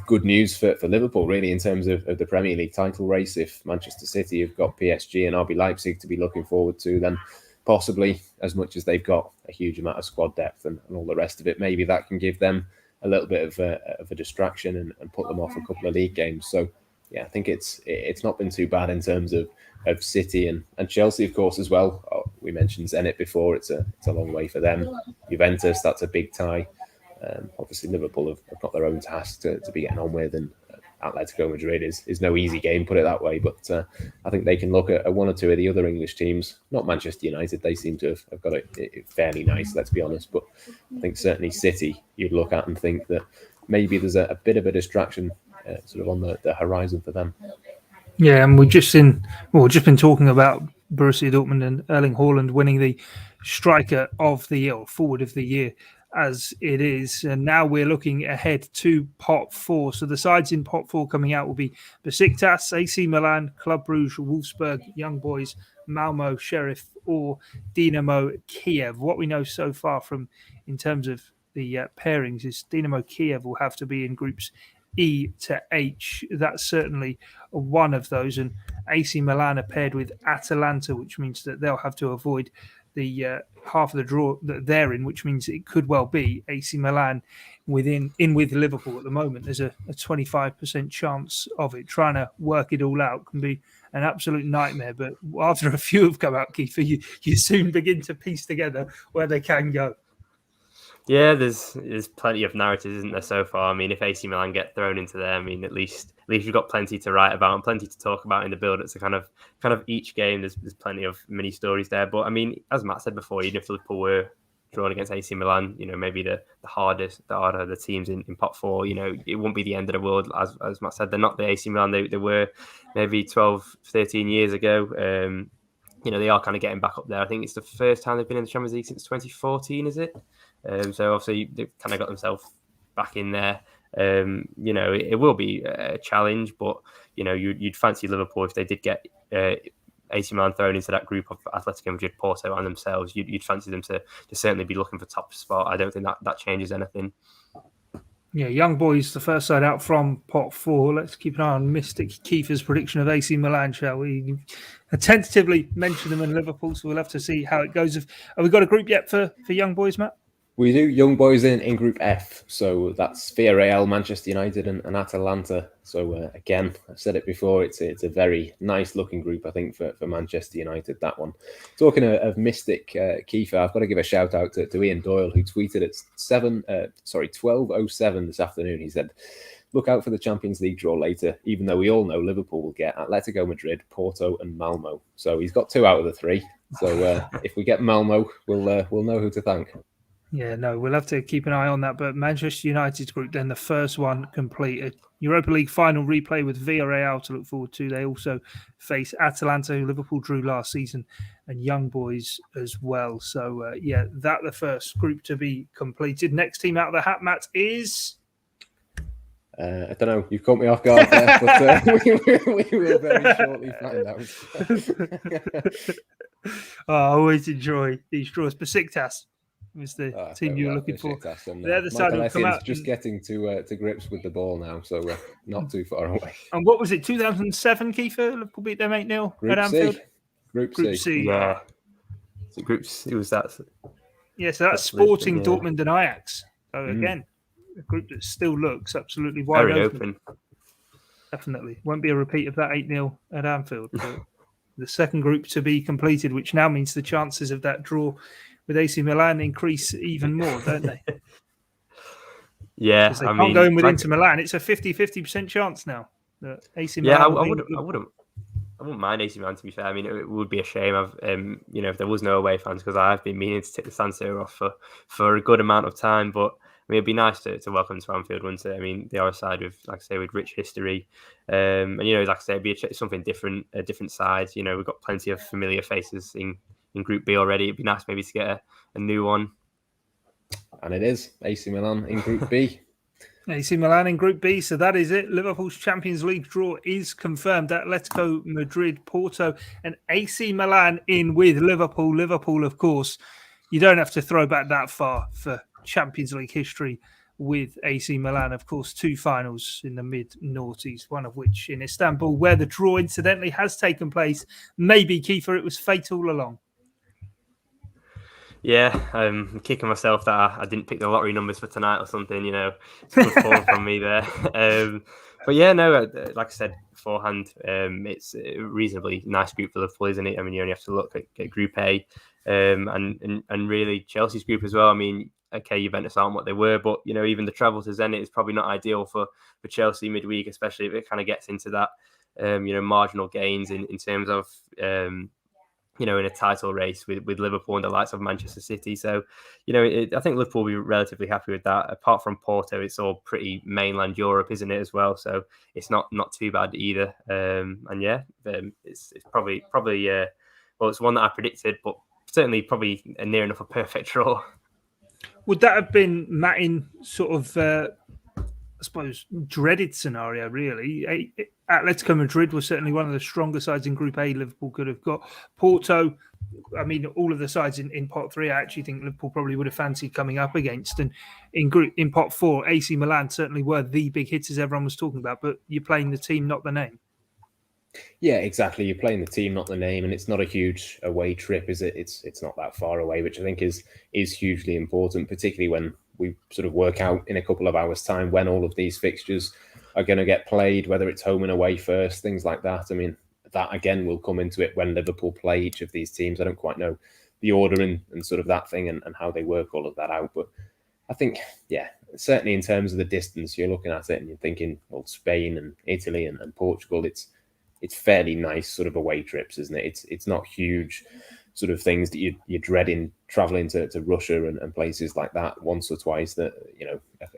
good news for Liverpool, really, in terms of the Premier League title race. If Manchester City have got PSG and RB Leipzig to be looking forward to, then possibly, as much as they've got a huge amount of squad depth and all the rest of it, maybe that can give them a little bit of a distraction and put them off a couple of league games. So yeah, I think it's not been too bad in terms of City and Chelsea, of course, as well. We mentioned Zenit before. It's a long way for them. Juventus, that's a big tie. Obviously, Liverpool have got their own task to be getting on with, and Atletico Madrid is no easy game, put it that way. But I think they can look at one or two of the other English teams. Not Manchester United. They seem to have got it fairly nice, let's be honest. But I think certainly City, you'd look at and think that maybe there's a bit of a distraction sort of on the horizon for them. Yeah, and we've just been talking about Borussia Dortmund and Erling Haaland winning the striker of the year, or forward of the year, as it is. And now we're looking ahead to pot 4. So the sides in pot 4 coming out will be Besiktas, AC Milan, Club Brugge, Wolfsburg, Young Boys, Malmo, Sheriff, or Dynamo Kiev. What we know so far in terms of the pairings is Dynamo Kiev will have to be in groups E to H. That's certainly one of those. And AC Milan are paired with Atalanta, which means that they'll have to avoid the half of the draw that they're in, which means it could well be AC Milan with Liverpool at the moment. There's a 25% chance of it. Trying to work it all out can be an absolute nightmare. But after a few have come out, Kiefer, you soon begin to piece together where they can go. Yeah, there's plenty of narratives, isn't there, so far? I mean, if AC Milan get thrown into there, I mean, at least you've got plenty to write about and plenty to talk about in the build. It's a kind of each game. There's plenty of mini stories there. But I mean, as Matt said before, even if Liverpool were drawn against AC Milan, maybe the harder the teams in pot 4, it won't be the end of the world. As Matt said, they're not the AC Milan they were maybe 12, 13 years ago. They are kind of getting back up there. I think it's the first time they've been in the Champions League since 2014, is it? So obviously they've kind of got themselves back in there. It will be a challenge, but you'd fancy Liverpool if they did get AC Milan thrown into that group of Atletico Madrid, Porto, and themselves. You'd fancy them to certainly be looking for top spot. I don't think that changes anything. Yeah, Young Boys, the first side out from pot 4. Let's keep an eye on Mystic Kiefer's prediction of AC Milan, shall we? Tentatively mention them in Liverpool, so we'll have to see how it goes. Have we got a group yet for Young Boys, Matt? We do. Young Boys in Group F. So that's Villarreal, Manchester United and Atalanta. So again, I've said it before, it's a very nice looking group, I think, for Manchester United, that one. Talking of Mystic Kiefer, I've got to give a shout out to Ian Doyle, who tweeted at 12:07 this afternoon. He said, look out for the Champions League draw later, even though we all know Liverpool will get Atletico Madrid, Porto and Malmo. So he's got 2 out of the 3. So if we get Malmo, we'll know who to thank. Yeah, no, we'll have to keep an eye on that. But Manchester United's group, then the first one complete. A Europa League final replay with Villarreal to look forward to. They also face Atalanta, who Liverpool drew last season, and Young Boys as well. So, that the first group to be completed. Next team out of the hat, Matt, is... I don't know. You've caught me off guard there, but we will very shortly find out. I always enjoy these draws. Besiktas was the team you were looking for. The other side will come out just getting to grips with the ball now, so we're not too far away. And what was it, 2007, Kiefer? Liverpool beat them 8-0 at Anfield? Group C. Yeah. So groups, it was that. Yeah, so that's Sporting, Dortmund and Ajax. So again, a group that still looks absolutely wide Very open. Definitely. Won't be a repeat of that 8-0 at Anfield. But the second group to be completed, which now means the chances of that draw with AC Milan increase even more, don't they? Yeah, they can't go in with Inter Milan. It's a 50% chance now. AC Milan. Yeah, I wouldn't mind AC Milan, to be fair. I mean, it would be a shame if there was no away fans, because I've been meaning to take the San Siro off for a good amount of time. But I mean, it'd be nice to welcome to Anfield, wouldn't it? I mean, they are a side with, like I say, with rich history, and like I say, it'd be something different, a different side. We've got plenty of familiar faces in Group B already. It'd be nice maybe to get a new one. And it is AC Milan in Group B. AC Milan in Group B, so that is it. Liverpool's Champions League draw is confirmed. Atletico Madrid, Porto, and AC Milan in with Liverpool. Liverpool, of course, you don't have to throw back that far for Champions League history with AC Milan. Of course, 2 finals in the mid-noughties, one of which in Istanbul, where the draw incidentally has taken place. Maybe, Kiefer, it was fate all along. Yeah, I'm kicking myself that I didn't pick the lottery numbers for tonight or something. It's good form from me there. But yeah, no, like I said beforehand, it's a reasonably nice group for Liverpool, isn't it? I mean, you only have to look at Group A, and really Chelsea's group as well. I mean, okay, Juventus aren't what they were, but even the travel to Zenit is probably not ideal for Chelsea midweek, especially if it kind of gets into that marginal gains in terms of in a title race with Liverpool and the likes of Manchester City. So, I think Liverpool will be relatively happy with that. Apart from Porto, it's all pretty mainland Europe, isn't it, as well? So it's not too bad either. It's probably it's one that I predicted, but certainly probably near enough a perfect draw. Would that have been Mattin sort of, I suppose, dreaded scenario, really? Atletico Madrid was certainly one of the stronger sides in Group A Liverpool could have got. Porto, I mean, all of the sides in Pot 3, I actually think Liverpool probably would have fancied coming up against. And in Pot 4, AC Milan certainly were the big hitters everyone was talking about, but you're playing the team, not the name. Yeah, exactly. You're playing the team, not the name, and it's not a huge away trip, is it? It's not that far away, which I think is hugely important, particularly when we sort of work out in a couple of hours' time when all of these fixtures are going to get played, whether it's home and away first, things like that. I mean, that again will come into it when Liverpool play each of these teams. I don't quite know the order and sort of that thing and how they work all of that out. But I think, yeah, certainly in terms of the distance, you're looking at it and you're thinking, well, Spain and Italy and Portugal, it's fairly nice sort of away trips, isn't it? It's not huge sort of things that you're dreading traveling to Russia and places like that once or twice that,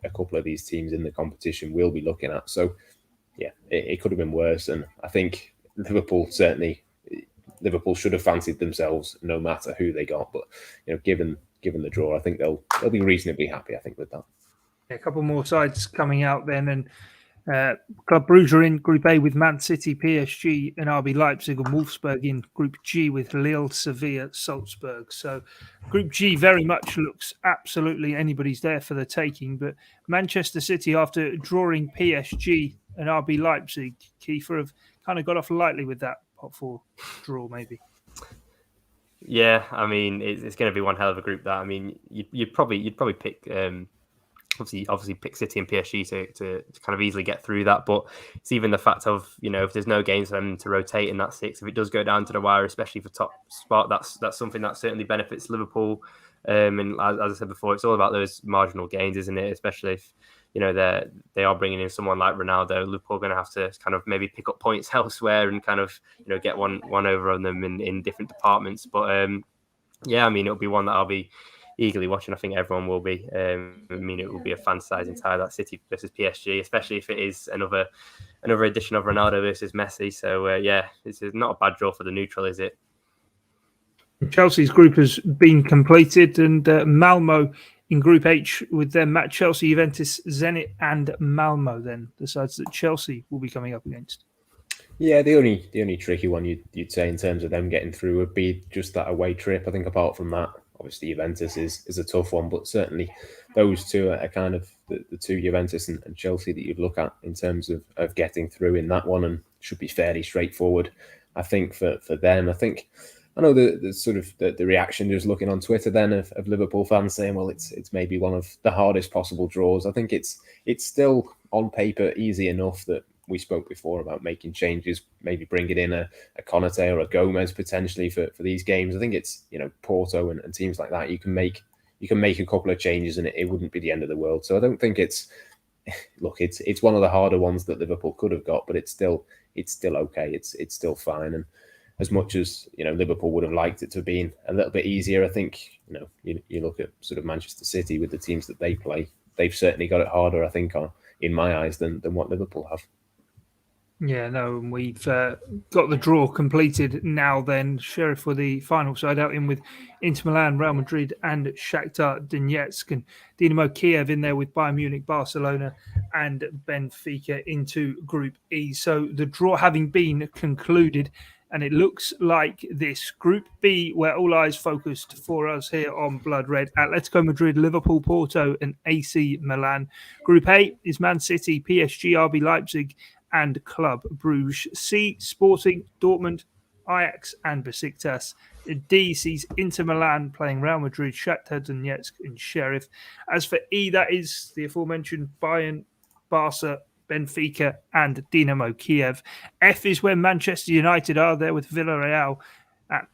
a couple of these teams in the competition will be looking at. So, yeah, it could have been worse. And I think Liverpool should have fancied themselves no matter who they got. But, given the draw, I think they'll be reasonably happy, I think, with that. A couple more sides coming out then. And Club Brugge are in Group A with Man City, PSG and RB Leipzig, and Wolfsburg in Group G with Lille, Sevilla, Salzburg. So Group G very much looks absolutely anybody's there for the taking. But Manchester City, after drawing PSG and RB Leipzig, Kiefer, have kind of got off lightly with that pot 4 draw, maybe. Yeah, I mean, it's going to be one hell of a group. That, I mean, you'd probably pick. Obviously pick City and PSG to kind of easily get through that. But it's even the fact of, if there's no games for them to rotate in that 6, if it does go down to the wire, especially for top spot, that's something that certainly benefits Liverpool. And as I said before, it's all about those marginal gains, isn't it? Especially if, they are bringing in someone like Ronaldo. Liverpool are going to have to kind of maybe pick up points elsewhere and kind of, get one over on them in different departments. But yeah, I mean, it'll be one that I'll be eagerly watching. I think everyone will be. I mean, it will be a fantasizing tie, that City versus PSG, especially if it is another edition of Ronaldo versus Messi. So yeah, it's not a bad draw for the neutral, is it? Chelsea's group has been completed, and Malmo in Group H with them at Chelsea, Juventus, Zenit, and Malmo. Then the sides that Chelsea will be coming up against. Yeah, the only tricky one you'd say in terms of them getting through would be just that away trip. I think apart from that, obviously Juventus is a tough one, but certainly those two are kind of the two, Juventus and Chelsea, that you'd look at in terms of getting through in that one, and should be fairly straightforward, I think, for them. I know the sort of the reaction just looking on Twitter then of Liverpool fans saying, well, it's maybe one of the hardest possible draws. I think it's still on paper easy enough that we spoke before about making changes, maybe bringing in a Konate or a Gomez potentially for these games. I think it's, Porto and teams like that, you can make a couple of changes and it wouldn't be the end of the world. So I don't think it's one of the harder ones that Liverpool could have got, but it's still okay. It's still fine. And as much as Liverpool would have liked it to have been a little bit easier, I think you look at sort of Manchester City with the teams that they play, they've certainly got it harder, I think, in my eyes, than what Liverpool have. Yeah, no, and we've got the draw completed now then. Sheriff for the final side out in with Inter Milan, Real Madrid and Shakhtar Donetsk, and Dinamo Kiev in there with Bayern Munich, Barcelona and Benfica into Group E. So the draw having been concluded, and it looks like this. Group B, where all eyes focused for us here on Blood Red: Atletico Madrid, Liverpool, Porto and AC Milan. Group A is Man City, PSG, RB Leipzig and Club Bruges. C, Sporting, Dortmund, Ajax and Besiktas. D sees Inter Milan playing Real Madrid, Shakhtar Donetsk and Sheriff. As for E, that is the aforementioned Bayern, Barca, Benfica and Dinamo Kiev. F is where Manchester United are there with Villarreal,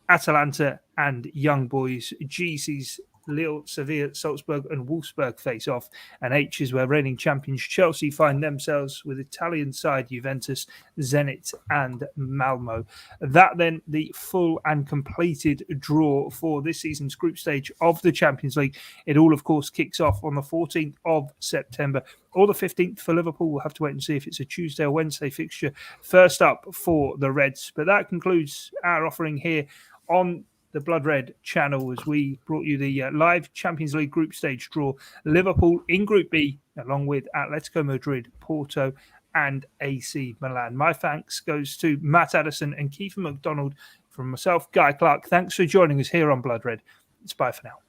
Atalanta and Young Boys. G sees Lille, Sevilla, Salzburg and Wolfsburg face off. And H is where reigning champions Chelsea find themselves with Italian side Juventus, Zenit and Malmo. That then the full and completed draw for this season's group stage of the Champions League. It all, of course, kicks off on the 14th of September or the 15th for Liverpool. We'll have to wait and see if it's a Tuesday or Wednesday fixture. First up for the Reds. But that concludes our offering here on the Blood Red channel as we brought you the live Champions League group stage draw. Liverpool in Group B, along with Atletico Madrid, Porto and AC Milan. My thanks goes to Matt Addison and Kiefer MacDonald. From myself, Guy Clarke, thanks for joining us here on Blood Red. It's bye for now.